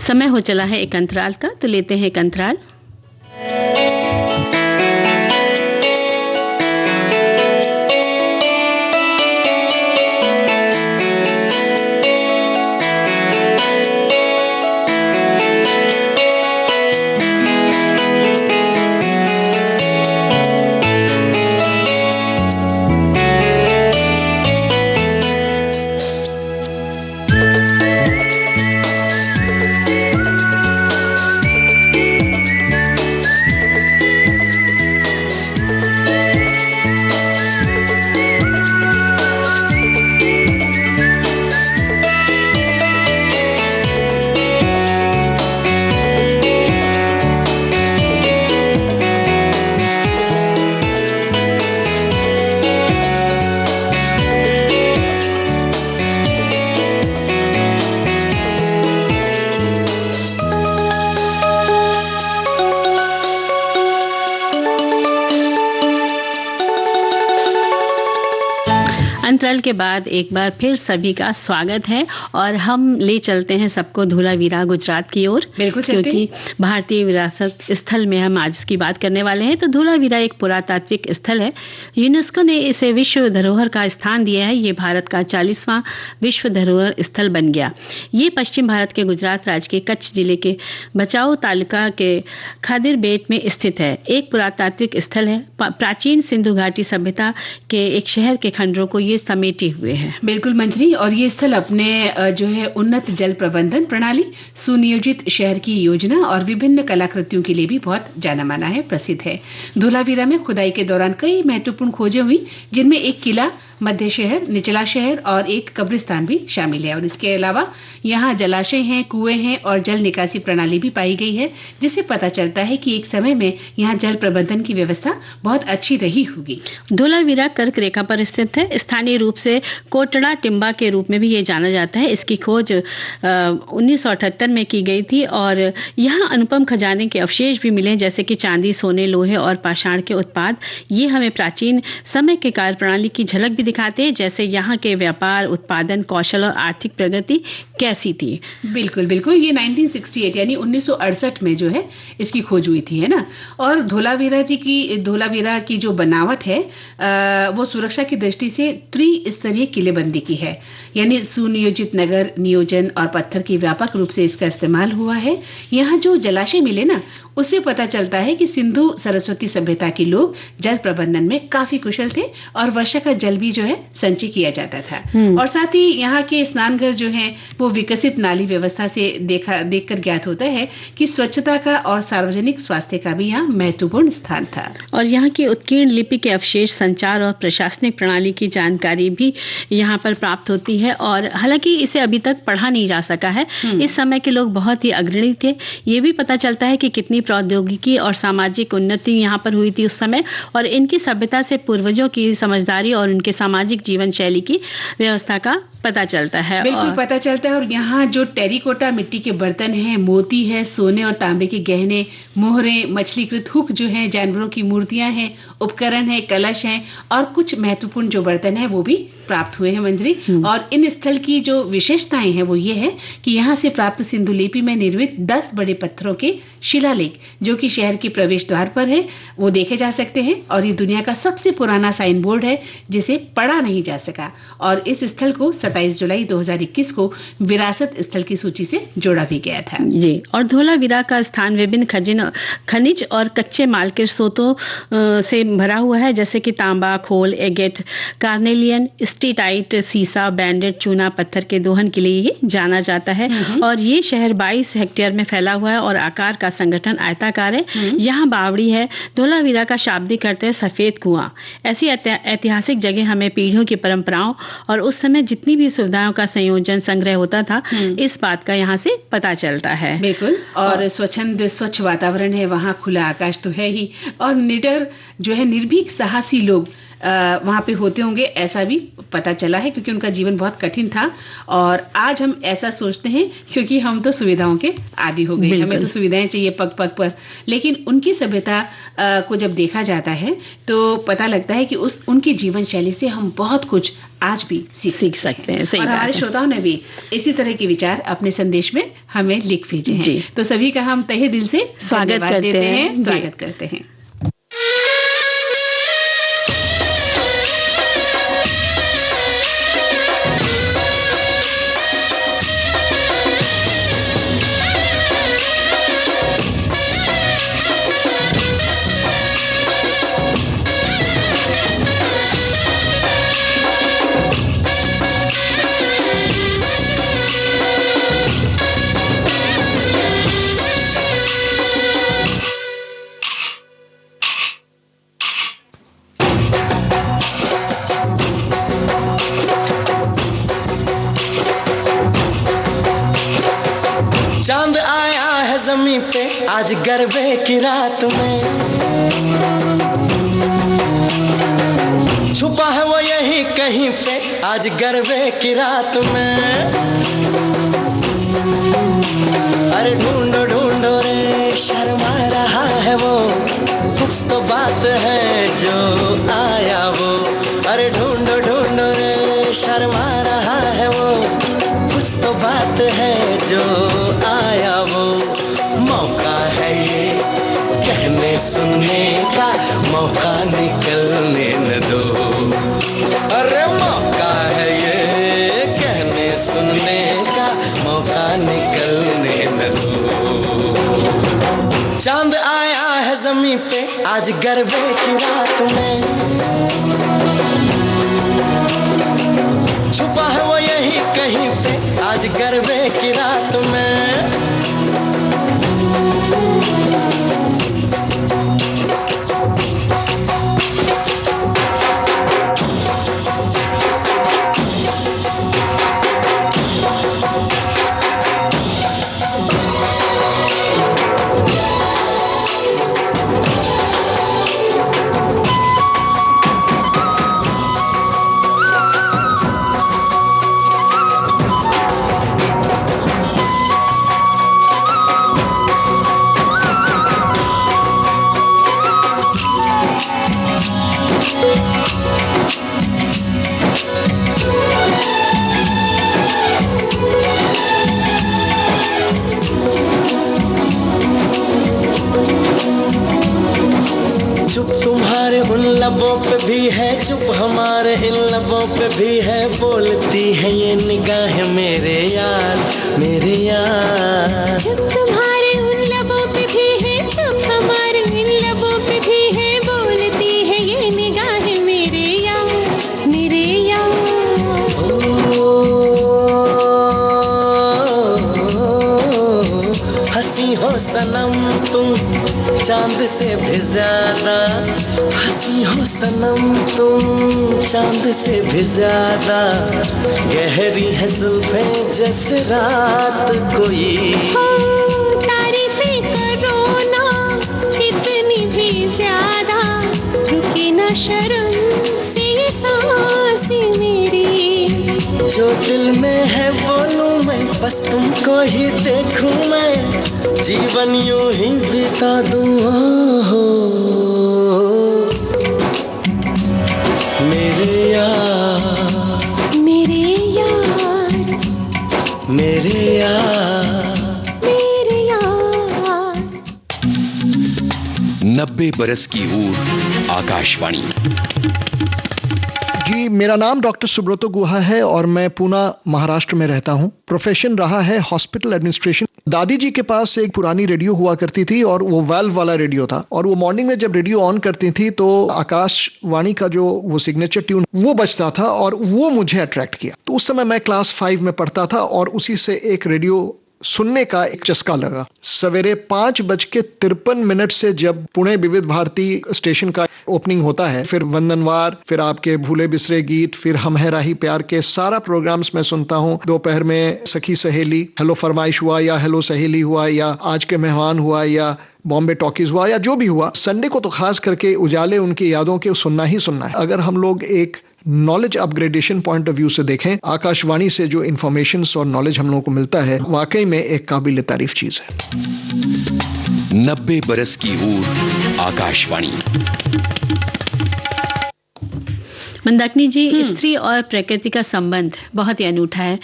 समय हो चला है एक अंतराल का, तो लेते हैं एक अंतराल। अंतराल के बाद एक बार फिर सभी का स्वागत है और हम ले चलते हैं सबको धोलावीरा गुजरात की ओर, क्योंकि भारतीय विरासत स्थल में हम आज इसकी बात करने वाले हैं। तो धोलावीरा एक पुरातात्विक स्थल है, यूनेस्को ने इसे विश्व धरोहर का स्थान दिया है। ये भारत का 40वां विश्व धरोहर स्थल बन गया। ये पश्चिम भारत के गुजरात राज्य के कच्छ जिले के बचाऊ तालुका के खादिर बेट में स्थित है। एक पुरातात्विक स्थल है। प्राचीन सिंधु घाटी सभ्यता के एक शहर के खंडरों को ये समेटे हुए है। बिल्कुल मंजरी, और ये स्थल अपने जो है उन्नत जल प्रबंधन प्रणाली, सुनियोजित शहर की योजना और विभिन्न कलाकृतियों के लिए भी बहुत जाना माना है, प्रसिद्ध है। धोलावीरा में खुदाई के दौरान कई महत्वपूर्ण खोजें हुई, जिनमें एक किला, मध्य शहर, निचला शहर और एक कब्रिस्तान भी शामिल है। और इसके अलावा यहाँ जलाशय हैं, कुएं हैं और जल निकासी प्रणाली भी पाई गई है, जिससे पता चलता है कि एक समय में यहाँ जल प्रबंधन की व्यवस्था बहुत अच्छी रही होगी। धोलावीरा कर्क रेखा पर स्थित है। स्थानीय रूप से कोटड़ा टिम्बा के रूप में भी ये जाना जाता है। इसकी खोज 1978 में की गई थी और यहाँ अनुपम खजाने के अवशेष भी मिले, जैसे कि चांदी, सोने, लोहे और पाषाण के उत्पाद। ये हमें प्राचीन समय के कार्य प्रणाली की झलक भी दिखाते हैं, जैसे यहाँ के व्यापार, उत्पादन, कौशल और आर्थिक प्रगति कैसी थी। बिल्कुल बिल्कुल, ये 1968 यानी 1968 में जो है इसकी खोज हुई थी, है ना। और धोलावीरा की जो बनावट है वो सुरक्षा की दृष्टि से त्रिस्तरीय किलेबंदी की है, यानी सुनियोजित नगर नियोजन और पत्थर की व्यापक रूप से इसका इस्तेमाल हुआ है। यहाँ जो जलाशय मिले ना, उससे पता चलता है कि सिंधु सरस्वती सभ्यता के लोग जल प्रबंधन में काफी कुशल थे और वर्षा का जल भी जो है संचय किया जाता था। और साथ ही यहाँ के स्नानघर जो हैं वो विकसित नाली व्यवस्था से देखकर ज्ञात होता है कि स्वच्छता का और सार्वजनिक स्वास्थ्य का भी यहाँ महत्वपूर्ण स्थान था। और यहाँ की उत्कीर्ण लिपि के अवशेष, संचार और प्रशासनिक प्रणाली की जानकारी भी यहाँ पर प्राप्त होती है। और हालांकि इसे अभी तक पढ़ा नहीं जा सका है। इस समय के लोग बहुत ही अग्रणी थे। ये भी पता चलता है कि कितनी प्रौद्योगिकी और सामाजिक उन्नति यहाँ पर हुई थी उस समय, और इनकी सभ्यता से पूर्वजों की समझदारी और उनके सामाजिक जीवन शैली की व्यवस्था का पता चलता है। बिल्कुल पता चलता है। और यहाँ जो टेरिकोटा मिट्टी के बर्तन हैं, मोती है, सोने और तांबे के गहने, मोहरे, मछलीकृत हुक जो है, जानवरों की मूर्तियां हैं, उपकरण है, कलश हैं और कुछ महत्वपूर्ण जो बर्तन है वो भी प्राप्त हुए हैं मंजरी। और इन स्थल की जो विशेषताएं हैं वो ये है कि यहाँ से प्राप्त सिंधु लिपि में निर्मित 10 बड़े पत्थरों के शिलालेख जो कि शहर के प्रवेश द्वार पर है वो देखे जा सकते हैं। और ये दुनिया का सबसे पुराना साइन बोर्ड है जिसे पढ़ा नहीं जा सका। और इस स्थल को 27 जुलाई 2021 को विरासत स्थल की सूची से जोड़ा भी गया था। जी, और धोलावीरा का स्थान विभिन्न खनिज और कच्चे माल के स्रोतों से भरा हुआ है, जैसे कि तांबा, खोल, एगेट, कार्नेलियन, स्टीटाइट, सीसा, बैंडेड, चूना पत्थर के दोहन के लिए ये जाना जाता है। और ये शहर 22 हेक्टेयर में फैला हुआ है और आकार का संगठन आयताकार है। यहाँ बावड़ी है। धोलावीरा का शाब्दिक अर्थ है सफेद कुआं। ऐसी ऐतिहासिक जगह हमें पीढ़ियों की परंपराओं और उस समय जितनी भी सुविधाओं का संयोजन संग्रह होता था, इस बात का यहाँ से पता चलता है। बिल्कुल। और स्वच्छ वातावरण है वहाँ, खुला आकाश तो है ही, और निडर जो है निर्भीक साहसी लोग वहाँ पे होते होंगे, ऐसा भी पता चला है क्योंकि उनका जीवन बहुत कठिन था। और आज हम ऐसा सोचते हैं क्योंकि हम तो सुविधाओं के आदी हो गए, हमें तो सुविधाएं चाहिए पग पग पर। लेकिन उनकी सभ्यता को जब देखा जाता है तो पता लगता है कि उनकी जीवन शैली से हम बहुत कुछ आज भी सीख सकते हैं। और हमारे श्रोताओं ने भी इसी तरह के विचार अपने संदेश में हमें लिख भेजे हैं। तो सभी का हम तहे दिल से स्वागत करते हैं। चांद आया है ज़मीं पे आज गरबे की रात में, छुपा है वो यहीं कहीं पे आज गरबे की रात में। अरे ढूंढो ढूंढो रे शर्मा रहा है वो, कुछ तो बात है जो आया वो। अरे ढूंढो ढूंढो रे शर्मा रहा है वो, कुछ तो बात है जो आया वो। मौका है ये कहने सुनने का, मौका निकलने न दो। अरे मौका है ये कहने सुनने का, मौका निकलने न दो। चांद आया है ज़मीं पे आज गरबे की रात में, आज गरबे की रात में। लबों पे भी है चुप, हमारे इन लबों पे भी है, बोलती है ये निगाहें मेरे यार, मेरे यार। चुप तुम्हारे उन लबों पे भी है, चुप हमारे इन लबों पे भी है, बोलती है ये निगाहें मेरे यार, मेरे यार। हंसी हो सनम तुम चांद से भी ज्यादा, हंसी हो सनम तुम चांद से भी ज्यादा, गहरी है जुल्फें जैसे रात कोई। तारीफें करो ना इतनी भी ज्यादा, रुके ना शर्म से सांसें मेरी। जो दिल में है बोलूं मैं, बस तुमको ही देखूं मैं, जीवन यूं ही बिता दूं। हो मेरे यार, मेरे यार, मेरे यार, मेरे यार। 90 बरस की ऊर आकाशवाणी। जी, मेरा नाम डॉक्टर सुब्रतो गुहा है और मैं पुणे महाराष्ट्र में रहता हूं। प्रोफेशन रहा है हॉस्पिटल एडमिनिस्ट्रेशन। दादी जी के पास एक पुरानी रेडियो हुआ करती थी और वो वाल्व वाला रेडियो था, और वो मॉर्निंग में जब रेडियो ऑन करती थी तो आकाशवाणी का जो वो सिग्नेचर ट्यून वो बजता था और वो मुझे अट्रैक्ट किया। तो उस समय मैं क्लास 5 में पढ़ता था और उसी से एक रेडियो सुनने का एक चस्का लगा। सवेरे 5:53 से जब पुणे विविध भारती स्टेशन का ओपनिंग होता है, फिर वंदनवार, फिर आपके भूले बिसरे गीत, फिर हम है राही प्यार के सारा प्रोग्राम्स मैं सुनता हूँ। दोपहर में सखी सहेली, हेलो फरमाइश हुआ या हेलो सहेली हुआ या आज के मेहमान हुआ या बॉम्बे टॉकीज हुआ या जो भी हुआ, संडे को तो खास करके उजाले उनकी यादों के सुनना ही सुनना है। अगर हम लोग एक knowledge upgradation point of view से देखें, आकाशवाणी से जो इंफॉर्मेशन और नॉलेज हम लोगों को मिलता है वाकई में एक काबिल तारीफ चीज है। 90 बरस की ऊर आकाशवाणी। मंदाकिनी जी, स्त्री और प्रकृति का संबंध बहुत ही अनूठा है।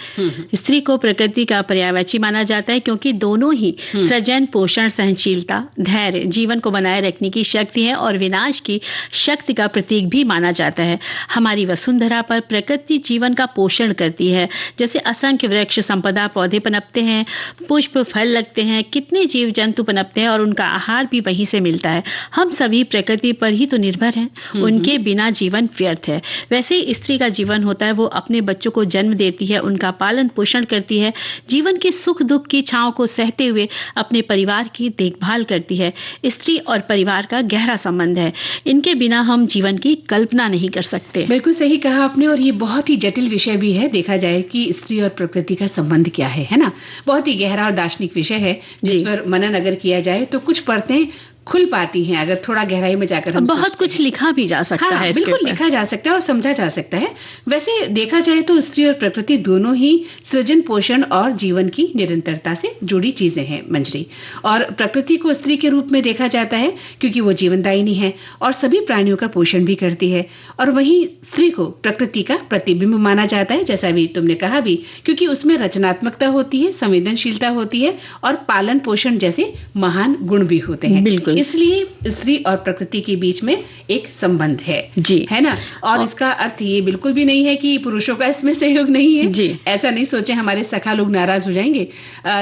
स्त्री को प्रकृति का पर्यायवाची माना जाता है क्योंकि दोनों ही सृजन, पोषण, सहनशीलता, धैर्य, जीवन को बनाए रखने की शक्ति है और विनाश की शक्ति का प्रतीक भी माना जाता है। हमारी वसुंधरा पर प्रकृति जीवन का पोषण करती है। जैसे असंख्य वृक्ष, संपदा, पौधे पनपते हैं, पुष्प, फल लगते हैं, कितने जीव जंतु पनपते हैं और उनका आहार भी वहीं से मिलता है। हम सभी प्रकृति पर ही तो निर्भर हैं, उनके बिना जीवन व्यर्थ है। वैसे ही स्त्री का जीवन होता है, वो अपने बच्चों को जन्म देती है, उनका पालन पोषण करती है, जीवन के सुख दुख की छांव को सहते हुए अपने परिवार की देखभाल करती है। स्त्री और परिवार का गहरा संबंध है, इनके बिना हम जीवन की कल्पना नहीं कर सकते। बिल्कुल सही कहा आपने, और ये बहुत ही जटिल विषय भी है। देखा जाए कि स्त्री और प्रकृति का संबंध क्या है ना, बहुत ही गहरा और दार्शनिक विषय है जिस पर मनन अगर किया जाए तो कुछ परतें खुल पाती हैं। अगर थोड़ा गहराई में जाकर हम बहुत कुछ लिखा भी जा सकता है, बिल्कुल लिखा जा सकता है और समझा जा सकता है। वैसे देखा जाए तो स्त्री और प्रकृति दोनों ही सृजन, पोषण और जीवन की निरंतरता से जुड़ी चीजें हैं मंजरी। और प्रकृति को स्त्री के रूप में देखा जाता है क्योंकि वो जीवनदायिनी है और सभी प्राणियों का पोषण भी करती है, और वहीं स्त्री को प्रकृति का प्रतिबिंब माना जाता है, जैसा भी तुमने कहा भी, क्योंकि उसमें रचनात्मकता होती है, संवेदनशीलता होती है और पालन पोषण जैसे महान गुण भी होते हैं। बिल्कुल इसलिए स्त्री और प्रकृति के बीच में एक संबंध है जी, है ना। और इसका अर्थ ये बिल्कुल भी नहीं है कि पुरुषों का इसमें सहयोग नहीं है जी। ऐसा नहीं सोचे, हमारे सखा लोग नाराज हो जाएंगे।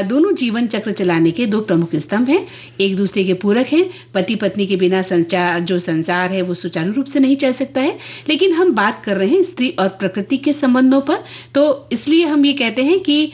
दोनों जीवन चक्र चलाने के दो प्रमुख स्तंभ हैं, एक दूसरे के पूरक हैं। पति पत्नी के बिना जो संसार है वो सुचारू रूप से नहीं चल सकता है। लेकिन हम बात कर रहे हैं स्त्री और प्रकृति के संबंधों पर, तो इसलिए हम ये कहते हैं कि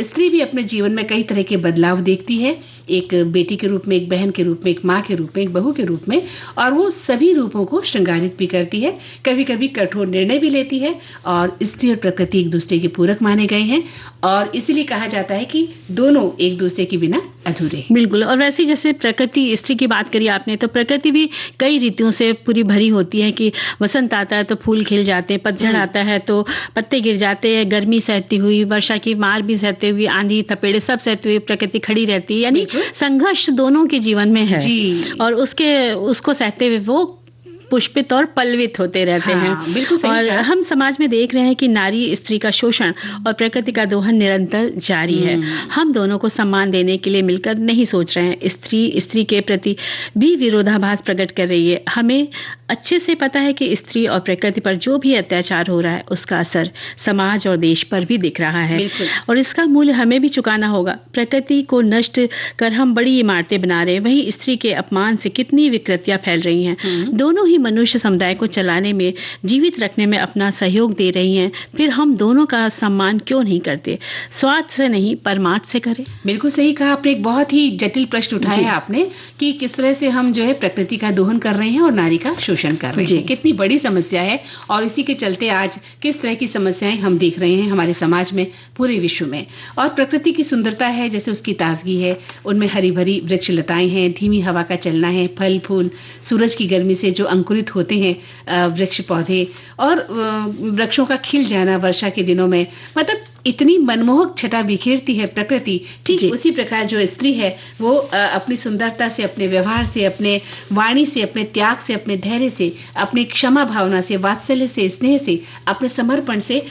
स्त्री भी अपने जीवन में कई तरह के बदलाव देखती है, एक बेटी के रूप में, एक बहन के रूप में, एक माँ के रूप में, एक बहू के रूप में, और वो सभी रूपों को श्रृंगारित भी करती है। कभी कभी कठोर निर्णय भी लेती है। और स्त्री और प्रकृति एक दूसरे के पूरक माने गए हैं और इसीलिए कहा जाता है कि दोनों एक दूसरे के बिना अधूरे हैं। बिल्कुल। और वैसे जैसे प्रकृति, स्त्री की बात करी आपने, तो प्रकृति भी कई ऋतुओं से पूरी भरी होती है कि वसंत आता है तो फूल खिल जाते हैं, पतझड़ आता है तो पत्ते गिर जाते हैं, गर्मी सहती हुई, वर्षा की मार भी सहते हुए, आंधी थपेड़े सब सहते हुए प्रकृति खड़ी रहती है। यानी संघर्ष दोनों के जीवन में है जी। और उसको सहते हुए वो पुष्पित और पल्लवित होते रहते हैं। बिल्कुल सही। और हम समाज में देख रहे हैं कि नारी स्त्री का शोषण और प्रकृति का दोहन निरंतर जारी है। हम दोनों को सम्मान देने के लिए मिलकर नहीं सोच रहे हैं। स्त्री के प्रति भी विरोधाभास प्रकट कर रही है। हमें अच्छे से पता है कि स्त्री और प्रकृति पर जो भी अत्याचार हो रहा है उसका असर समाज और देश पर भी दिख रहा है और इसका मूल्य हमें भी चुकाना होगा। प्रकृति को नष्ट कर हम बड़ी इमारतें बना रहे हैं, वहीं स्त्री के अपमान से कितनी विकृतियां फैल रही हैं। दोनों ही मनुष्य समुदाय को चलाने में, जीवित रखने में अपना सहयोग दे रही हैं। फिर हम दोनों का सम्मान क्यों नहीं करते? स्वार्थ से नहीं, परमार्थ से करें। बिल्कुल सही कहा आपने। एक बहुत ही जटिल प्रश्न उठाया आपने कि किस तरह से हम जो है प्रकृति का दोहन कर रहे हैं और नारी का शोषण कर रहे हैं। कितनी बड़ी समस्या है और इसी के चलते आज किस तरह की समस्याएं हम देख रहे हैं हमारे समाज में, पूरे विश्व में। और प्रकृति की सुंदरता है, जैसे उसकी ताजगी है, उनमें हरी भरी वृक्ष लताएं हैं, धीमी हवा का चलना है, फल फूल, सूरज की गर्मी से जो अंकुरित होते हैं वृक्ष पौधे, और वृक्षों का खिल जाना वर्षा के दिनों में, मतलब इतनी मनमोहक छटा बिखेरती है प्रकृति। ठीक उसी प्रकार जो स्त्री है वो अपनी सुंदरता से, अपने व्यवहार से, अपने वाणी से, अपने त्याग से, अपने धैर्य से, अपनी क्षमा भावना से, वात्सल्य से, स्नेह से, अपने समर्पण से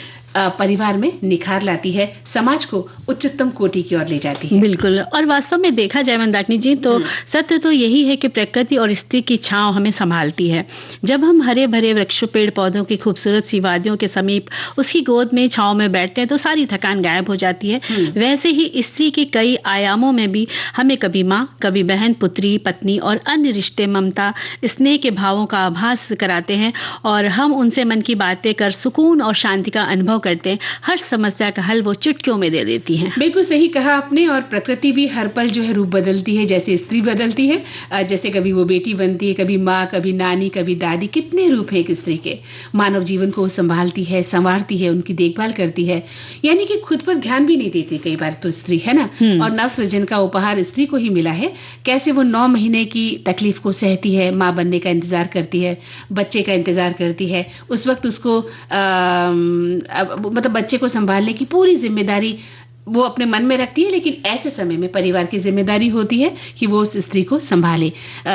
परिवार में निखार लाती है, समाज को उच्चतम कोटि की ओर ले जाती है। बिल्कुल। और वास्तव में देखा जाए मंदाकिनी जी तो सत्य तो यही है कि प्रकृति और स्त्री की छांव हमें संभालती है। जब हम हरे भरे वृक्षों, पेड़ पौधों की खूबसूरत सी वादियों के समीप उसकी गोद में, छांव में बैठते हैं तो सारी थकान गायब हो जाती है। वैसे ही स्त्री के कई आयामों में भी हमें कभी माँ, कभी बहन, पुत्री, पत्नी और अन्य रिश्ते ममता, स्नेह के भावों का आभास कराते हैं और हम उनसे मन की बातें कर सुकून और शांति का अनुभव करते हैं। हर समस्या का हल वो चुटकियों में दे देती हैं। बिल्कुल सही कहा आपने। और प्रकृति भी हर पल जो है रूप बदलती है, जैसे स्त्री बदलती है। जैसे कभी वो बेटी बनती है, कभी माँ, कभी नानी, कभी दादी। कितने रूप हैं एक स्त्री के। मानव जीवन को संभालती है, संवारती है, उनकी देखभाल करती है, यानी कि खुद पर ध्यान भी नहीं देती कई बार तो स्त्री, है ना। और नव सृजन का उपहार स्त्री को ही मिला है। कैसे वो 9 महीने की तकलीफ को सहती है, माँ बनने का इंतजार करती है, बच्चे का इंतजार करती है। उस वक्त उसको मतलब बच्चे को संभालने की पूरी जिम्मेदारी वो अपने मन में रखती है, लेकिन ऐसे समय में परिवार की जिम्मेदारी होती है कि वो उस स्त्री को संभाले।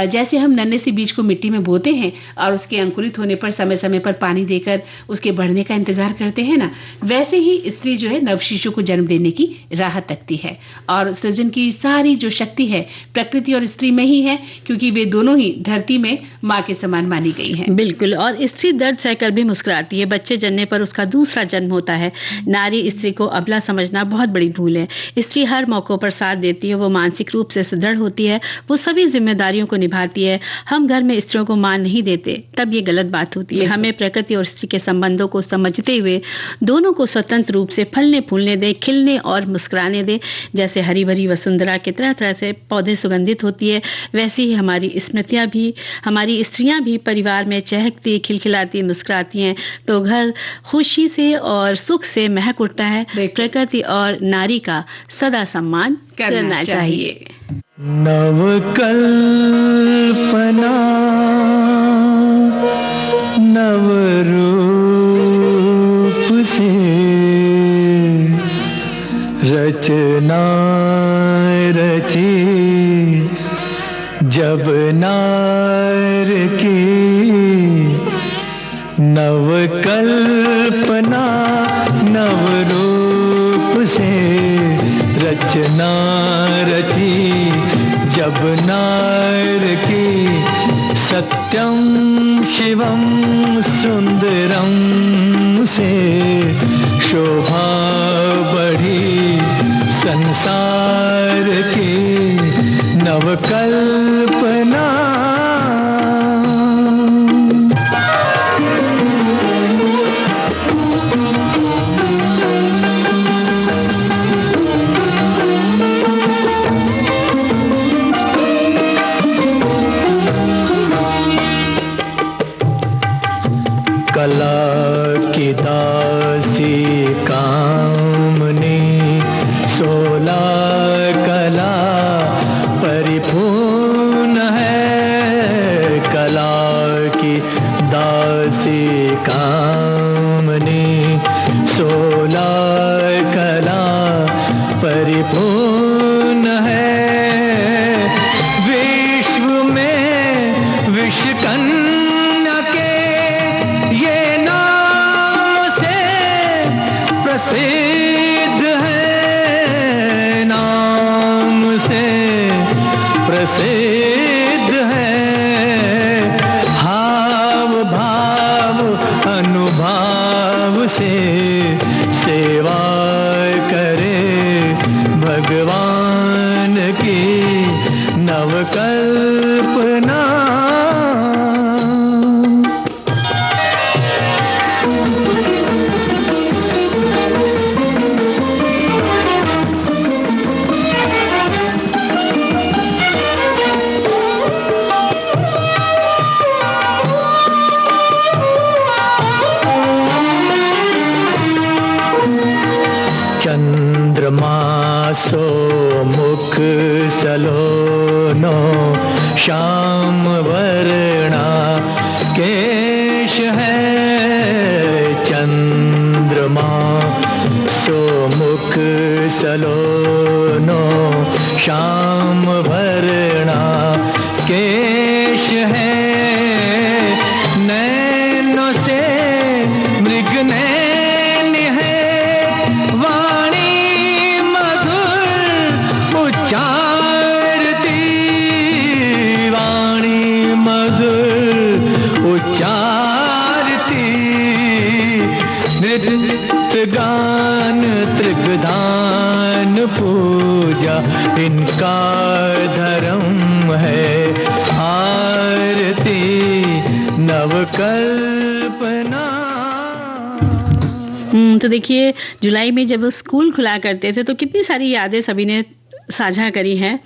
जैसे हम नन्हे से बीज को मिट्टी में बोते हैं और उसके अंकुरित होने पर समय समय पर पानी देकर उसके बढ़ने का इंतजार करते हैं ना, वैसे ही स्त्री जो है नव शिशु को जन्म देने की राह तकती है। और सृजन की सारी जो शक्ति है प्रकृति और स्त्री में ही है, क्योंकि वे दोनों ही धरती में माँ के समान मानी गई है। बिल्कुल। और स्त्री दर्द सहकर भी मुस्कुराती है। बच्चे जनने पर उसका दूसरा जन्म होता है। नारी स्त्री को अबला समझना बहुत भूल है। स्त्री हर मौकों पर साथ देती है, वो मानसिक रूप से सुदृढ़ होती है, वो सभी जिम्मेदारियों को निभाती है। हम घर में स्त्रियों को मान नहीं देते, तब ये गलत बात होती है। हमें प्रकृति और स्त्री के संबंधों को समझते हुए दोनों को स्वतंत्र रूप से फलने फूलने दे, खिलने और मुस्कुराने दे। जैसे हरी भरी वसुंधरा के तरह तरह से पौधे सुगंधित होती है, वैसे ही हमारी स्मृतियां भी, हमारी स्त्रियां भी परिवार में चहकती, खिलखिलाती, मुस्कुराती हैं तो घर खुशी से और सुख से महक उठता है। प्रकृति और नारी का सदा सम्मान करना चाहिए। नवकल्पना नव रूप से रचना रची जब नार की, नवकल्पना नव रूप से रचना रची जब नार की सत्यम शिवम सुंदरम से शोभा बढ़ी संसार की नवकल्पना। कला की दासी कामनी 16 कला परिपूर्ण है। कला की दासी कामनी 16 कला परिपूर्ण है। विश्व में विश्वकन्या के ये नाम से प्रसिद्ध है, नाम से प्रसिद्ध है। हाव भाव अनुभाव से सेवा करे भगवान की नवकल्पना। चंद्रमा सो मुख सलोनो श्याम वर्णा केश है। चंद्रमा सो मुख सलोनो श्याम वर्णा केश है। नैनों से मृग नैन है, वाणी मधुर उच्चारती, वाणी मधुर उच्चारती। नृत्य गान त्रिगधान पूजा इनका धर्म है। आरती नवकल्पना। तो देखिए जुलाई में जब स्कूल खुला करते थे तो कितनी सारी यादें सभी ने साझा करी हैं।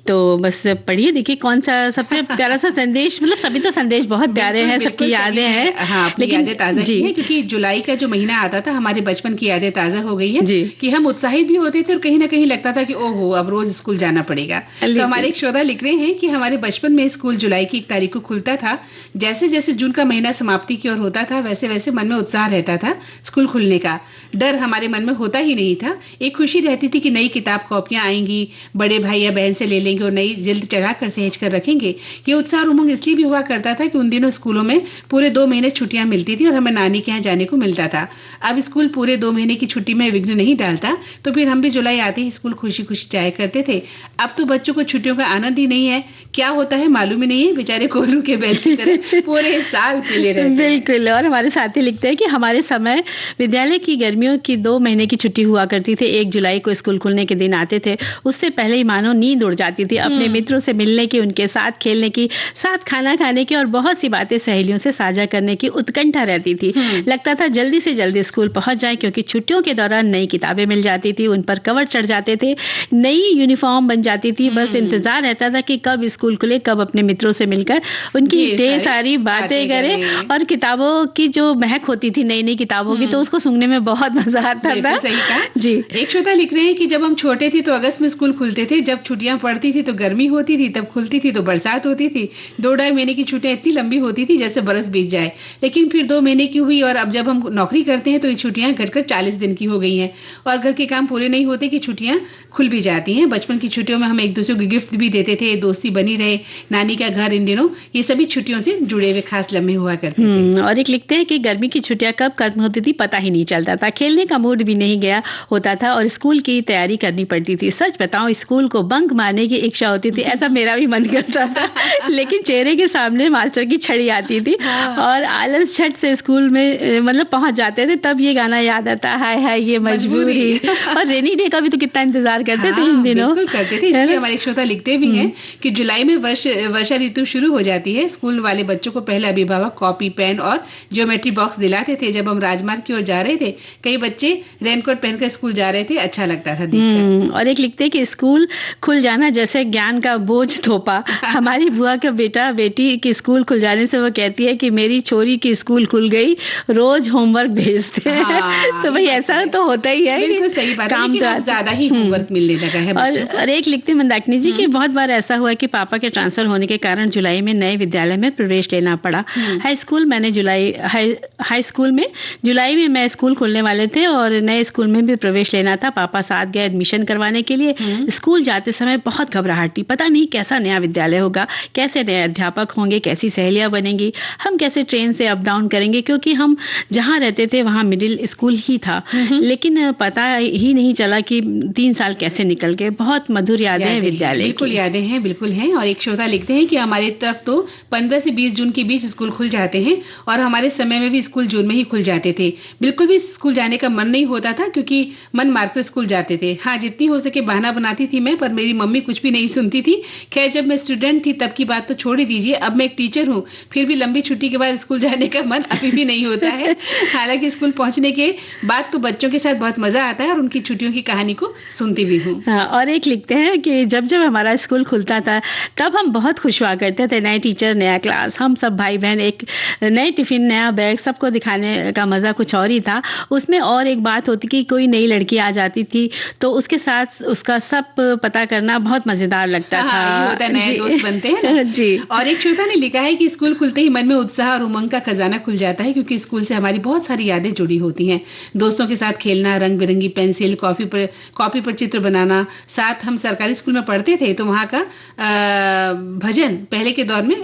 तो बस पढ़िए, देखिए कौन सा सबसे प्यारा सा संदेश, मतलब सभी तो संदेश बहुत प्यारे हैं, सबकी यादें हैं। हाँ, लेकिन यादें ताजा की है, क्योंकि जुलाई का जो महीना आता था हमारे बचपन की यादें ताजा हो गई है कि हम उत्साहित भी होते थे और कहीं ना कहीं लगता था कि ओहो अब रोज स्कूल जाना पड़ेगा। तो हमारे एक श्रोता लिख रहे हैं कि हमारे बचपन में स्कूल जुलाई की 1 तारीख को खुलता था। जैसे जैसे जून का महीना समाप्ति की ओर होता था वैसे वैसे मन में उत्साह रहता था। स्कूल खुलने का डर हमारे मन में होता ही नहीं था। एक खुशी रहती थी कि नई किताब कॉपियां आएंगी, बड़े भाई या बहन से ले लेंगे और नई जिल्द चढ़ाकर सहेज कर रखेंगे। ये उत्साह और उमंग इसलिए भी हुआ करता था कि उन दिनों स्कूलों में पूरे 2 महीने छुट्टियां मिलती थी और हमें नानी के यहाँ जाने को मिलता था। अब स्कूल पूरे 2 महीने की छुट्टी में विघ्न नहीं डालता, तो फिर हम भी जुलाई आते ही स्कूल खुशी खुशी जाया करते थे। अब तो बच्चों को छुट्टियों का आनंद ही नहीं है, क्या होता है मालूम ही नहीं है। बेचारे कोल्हू के बैल की तरह पूरे साल पीले रहते हैं। बिल्कुल। और हमारे साथी लिखते हैं कि हमारे समय विद्यालय की गर्मियों की 2 महीने की छुट्टी हुआ करती थी। 1 जुलाई को स्कूल खुलने के दिन आते थे, उससे पहले ही मानो नींद उड़ जाती थी। अपने मित्रों से मिलने की, उनके साथ खेलने की, साथ खाना खाने की और बहुत सी बातें सहेलियों से साझा करने की उत्कंठा रहती थी। लगता था जल्दी से जल्दी स्कूल पहुंच जाए, क्योंकि छुट्टियों के दौरान नई किताबें मिल जाती थी, उन पर कवर चढ़ जाते थे, नई यूनिफॉर्म बन जाती थी। बस इंतजार रहता था कि कब स्कूल खुले, कब अपने मित्रों से मिलकर उनकी ढेर सारी बातें करें। और किताबों की जो महक होती थी नई नई किताबों की, तो उसको सुनने में बहुत मजा आता था। सही कहा जी। एक श्रोता लिख रहे हैं कि जब हम छोटे थे तो अगस्त में स्कूल खुलते थे, जब छुट्टियां पड़ती थी तो गर्मी होती थी, तब खुलती थी तो बरसात होती थी। 2-2.5 महीने की छुट्टियां इतनी लंबी होती थी जैसे बरस बीत जाए। लेकिन फिर 2 महीने की हुई और अब जब हम नौकरी करते हैं तो ये छुट्टियां घटकर 40 दिन की हो गई हैं और घर के काम पूरे नहीं होते कि छुट्टियां खुल भी जाती हैं। बचपन की छुट्टियों में हम एक दूसरे को गिफ्ट भी देते थे, दोस्ती बनी रहे, नानी का घर इन दिनों, ये सभी छुट्टियों से जुड़े हुए खास लम्हे हुआ करते थे। और एक लिखते हैं कि गर्मी की छुट्टियां कब खत्म होती थी पता ही नहीं चलता था, खेलने का मूड भी नहीं गया होता था और स्कूल की तैयारी करनी पड़ती थी। सच बताऊं, स्कूल को बंक मारने की इच्छा होती थी, ऐसा मेरा भी मन करता था। लेकिन चेहरे के सामने मास्टर की छड़ी आती थी और आलस झट से स्कूल में मतलब पहुंच जाते थे। तब ये गाना याद आता, हाय हाय ये मजबूरी। और रेनी डे का भी तो कितना इंतजार करते थे इन दिनों। बिल्कुल करते थे, इसलिए हमारे श्रोता लिखते भी हैं कि जुलाई में वर्षा ऋतु शुरू हो जाती है। स्कूल वाले बच्चों को पहले अभिभावक कॉपी, पेन और ज्योमेट्री बॉक्स दिलाते थे। जब हम राजमार्ग की ओर जा रहे थे, कई बच्चे रेनकोट पहनकर स्कूल जा रहे थे, अच्छा लगता था देखकर। और एक लिखते कि स्कूल खुल जाना जैसे ज्ञान का बोझ थोपा। हमारी बुआ का बेटा बेटी की स्कूल खुल जाने से वो कहती है कि मेरी छोरी की स्कूल खुल गई, रोज होमवर्क भेजते हैं। तो भाई ऐसा तो होता ही है। बिल्कुल सही बात है, लेकिन अब ज्यादा ही होमवर्क मिलने लगा है बच्चों को। और एक लिखते मंदाकिनी जी कि बहुत बार ऐसा हुआ कि पापा के ट्रांसफर होने के कारण जुलाई में नए विद्यालय में प्रवेश लेना पड़ा। हाई स्कूल में जुलाई में मैं स्कूल खुलने वाले थे और नए स्कूल में भी प्रवेश लेना था। पापा साथ गए एडमिशन करवाने के लिए। स्कूल जाते समय बहुत घबराहट थी, पता नहीं कैसा नया विद्यालय होगा, कैसे नए अध्यापक होंगे, कैसी सहेलियां बनेंगी, हम कैसे ट्रेन से अप डाउन करेंगे, क्योंकि हम जहाँ रहते थे वहाँ मिडिल स्कूल ही था। लेकिन पता ही नहीं चला कि 3 साल कैसे निकल गए। बहुत मधुर यादें हैं विद्यालय की। बिल्कुल यादें हैं, बिल्कुल हैं। और एक श्रोता लिखते हैं कि हमारी तरफ तो 15 से 20 जून के बीच स्कूल खुल जाते हैं और हमारे समय में भी स्कूल जून में ही खुल जाते थे। बिल्कुल भी स्कूल जाने का मन नहीं होता था, क्योंकि मन मारकर स्कूल जाते थे। हाँ, जितनी हो सके बहाना बनाती थी मैं, पर मेरी मम्मी कुछ भी नहीं सुनती थी। खैर, जब मैं स्टूडेंट थी तब की बात तो छोड़ ही दीजिए, अब मैं एक टीचर हूँ, फिर भी लंबी छुट्टी के बाद स्कूल जाने का मन अभी भी नहीं होता है। हालांकि स्कूल पहुंचने के बाद तो बच्चों के साथ बहुत मजा आता है और उनकी छुट्टियों की कहानी को सुनती भी हूँ। हाँ, और एक लिखते हैं कि जब जब हमारा स्कूल खुलता था तब हम बहुत खुश हुआ करते थे। नए टीचर, नया क्लास, हम सब भाई बहन, एक नए टिफिन, नया बैग, सबको दिखाने का मजा कुछ और ही था। उसमें और एक बात होती कि कोई नई लड़की आ जाती थी तो उसके साथ उसका सब पता करना बहुत मजेदार लगता था। ये होता है, नए दोस्त बनते हैं ना। जी। और एक श्रोता ने लिखा है कि स्कूल खुलते ही मन में उत्साह और उमंग का खजाना खुल जाता है, क्योंकि स्कूल से हमारी बहुत सारी यादें जुड़ी होती हैं। दोस्तों के साथ खेलना, रंग बिरंगी पेंसिल, कॉपी पर चित्र बनाना। साथ हम सरकारी स्कूल में पढ़ते थे तो वहाँ का भजन पहले के दौर में,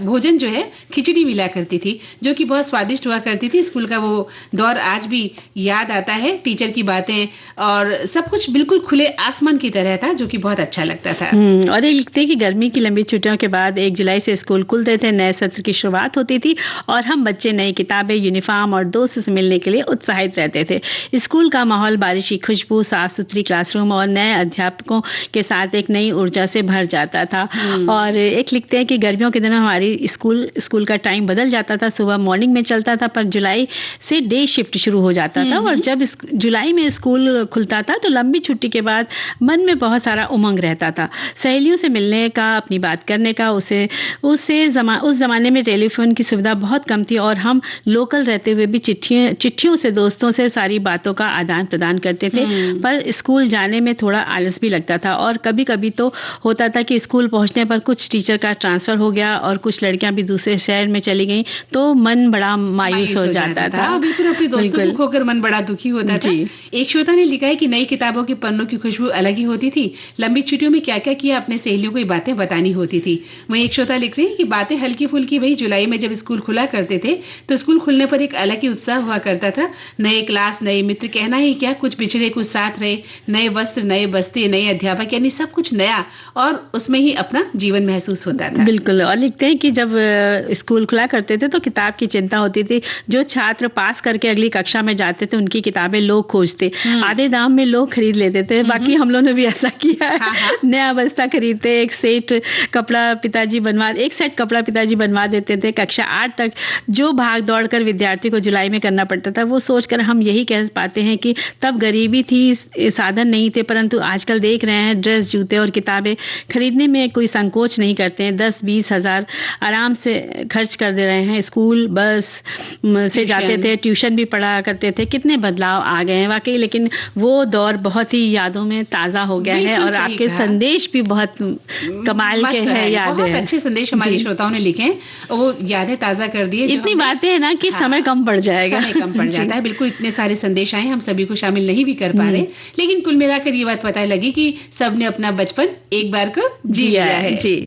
भोजन जो है खिचड़ी मिला करती थी, जो कि बहुत स्वादिष्ट हुआ करती थी। स्कूल का वो दौर आज भी याद आता है। टीचर की बातें और सब कुछ बिल्कुल खुले आसमान की तरह था, जो कि बहुत अच्छा लगता था। और ये लिखते हैं कि गर्मी की लंबी छुट्टियों के बाद 1 जुलाई से स्कूल खुलते थे, नए सत्र की शुरुआत होती थी और हम बच्चे नई किताबें, यूनिफॉर्म और दोस्त से मिलने के लिए उत्साहित रहते थे। स्कूल का माहौल, बारिश की खुशबू, साफ सुथरी क्लासरूम और नए अध्यापकों के साथ एक नई ऊर्जा से भर जाता था। और एक लिखते हैं कि गर्मियों के दिनों हमारी स्कूल का टाइम बदल जाता था। सुबह मॉर्निंग में चलता था, पर जुलाई से डे शिफ्ट शुरू हो जाता था। और जब जुलाई में स्कूल खुलता था तो लंबी छुट्टी के बाद मन में बहुत सारा उमंग रहता था, सहेलियों से मिलने का, अपनी बात करने का। उस जमाने में टेलीफोन की सुविधा बहुत कम थी और हम लोकल रहते हुए भी चिट्ठियों से दोस्तों से सारी बातों का आदान प्रदान करते थे। पर स्कूल जाने में थोड़ा आलस भी लगता था और कभी कभी तो होता था कि स्कूल पहुंचने पर कुछ टीचर का ट्रांसफर हो गया और कुछ लड़कियां भी दूसरे शहर में चली गई, तो मन बड़ा मायूस हो जाता था। बिल्कुल, अपने दोस्तों को खोकर मन बड़ा दुखी होता था। एक श्रोता ने लिखा है कि नई किताबों के पन्नों की खुशबू अलग ही होती थी। लंबी छुट्टियों में क्या क्या किया अपने सहेलियों को ये बातें बतानी होती थी। वहीं एक श्रोता लिख रही है कि बातें हल्की फुल्की वही जुलाई में जब स्कूल खुला करते थे तो स्कूल खुलने पर एक अलग ही उत्साह हुआ करता था। नए क्लास, नए मित्र, कहना ही क्या, कुछ बिछड़े कुछ साथ रहे, नए वस्त्र, नए बस्ते, नए अध्यापक, यानी सब कुछ नया और उसमें ही अपना जीवन महसूस होता था। बिल्कुल। और लिखते हैं कि जब स्कूल खुला करते थे तो किताब की चिंता होती थी। जो छात्र पास करके अगली कक्षा में जाते थे उनकी किताबें लोग खोजते, आधे दाम में लोग खरीद लेते थे। बाकी हम लोगों ने भी ऐसा किया है। नया बस्ता खरीदते, एक सेट कपड़ा पिताजी बनवा देते थे। कक्षा 8 तक जो भाग दौड़ कर विद्यार्थी को जुलाई में करना पड़ता था, वो सोचकर हम यही कह पाते हैं कि तब गरीबी थी, साधन नहीं थे, परंतु आजकल देख रहे हैं ड्रेस, जूते और किताबें खरीदने में कोई संकोच नहीं करते हैं। 10-20 हजार आराम से खर्च कर दे रहे हैं। स्कूल बस से जाते थे, ट्यूशन भी पढ़ा करते थे। कितने बदलाव आ गए हैं वाकई, लेकिन वो दौर बहुत ही यादों में ताजा हो गया है। और आपके संदेश भी बहुत कमाल के हैं, यादें बहुत अच्छे संदेश हमारे श्रोताओं ने लिखे हैं, वो यादें ताजा कर दिए। इतनी बातें हैं ना कि समय कम पड़ जाएगा, समय कम पड़ जाता है। बिल्कुल, इतने सारे संदेश आए, हम सभी को शामिल नहीं भी कर पा रहे, लेकिन कुल मिलाकर ये बात पता लगी कि सबने अपना बचपन एक बार को जी लिया है। जी।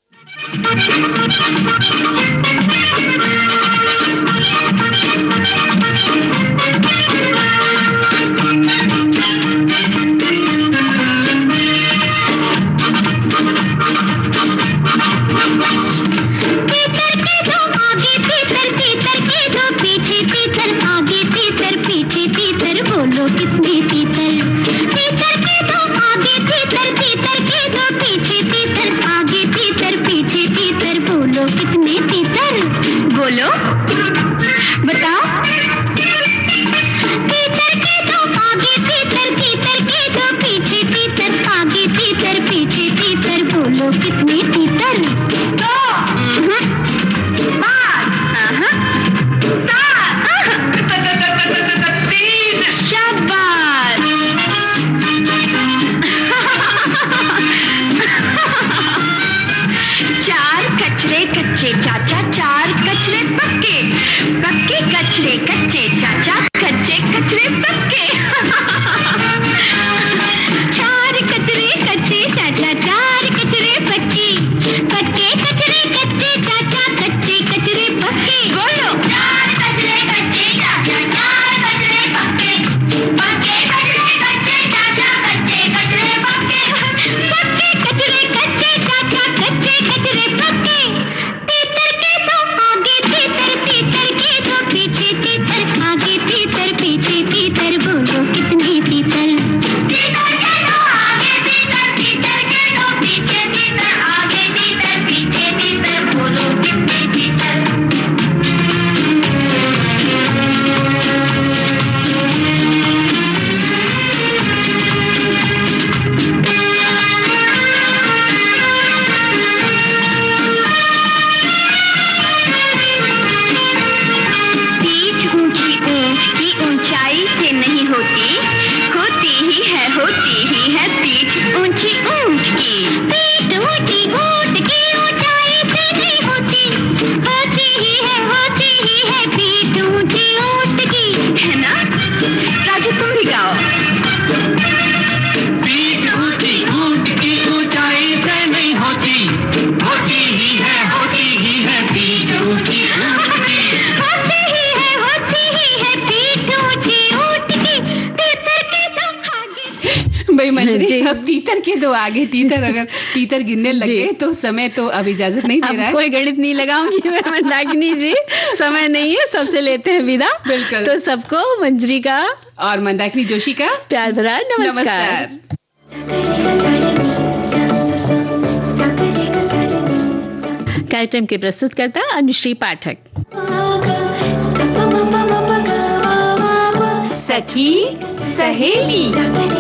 कचरे कच्चे चाचा, कच्चे कचरे पक्के। चार कचरे कच्चे चाचा, चार कचरे पक्के, पक्के कचरे कच्चे चाचा, कच्चे कचरे पक्के। बोलो, चार कचरे कच्चे चाचा, चार कचरे पक्के, पक्के कचरे कच्चे चाचा, कच्चे कचरे पक्के, पक्के कचरे कच्चे चाचा, कच्चे कचरे पक्के। तीतर के तो आगे तीतर, तीतर के तो पीछे तीतर, आगे तीतर पीछे तीतर, बोलो कितने तीतर। तीतर के तो आगे तीतर, तीतर के तो पीछे तीतर, आगे तीतर पीछे तीतर, बोलो कितने तीतर। पीठ ऊंची ऊंट की ऊंचाई से नहीं होती, होती ही है पीठ ऊंची ऊंट की। पीठ ऊंची ऊंट की ऊंचाई से नहीं होती, होती ही है पीठ ऊंची ऊंट की, है ना? राजू तुम भी गाओ। पीठ ऊंची ऊंट की ऊंचाई से नहीं होती, होती ही है पीठ ऊंची ऊंट की। होती ही है पीठ ऊंची ऊंट की, तीतर के तो आगे। भाई मंजरी, अब तीतर के दो आगे तीतर, अगर तीतर गिनने लगे तो समय तो अब इजाजत नहीं दे रहा है। कोई गणित नहीं लगाऊंगी मैं मंदाकिनी जी, समय नहीं है, सबसे लेते हैं विदा। बिल्कुल। तो सबको मंजरी का और मंदाकिनी जोशी का प्यार भरा नमस्कार। कार्यक्रम के प्रस्तुतकर्ता अनुश्री पाठक। सखी सहेली।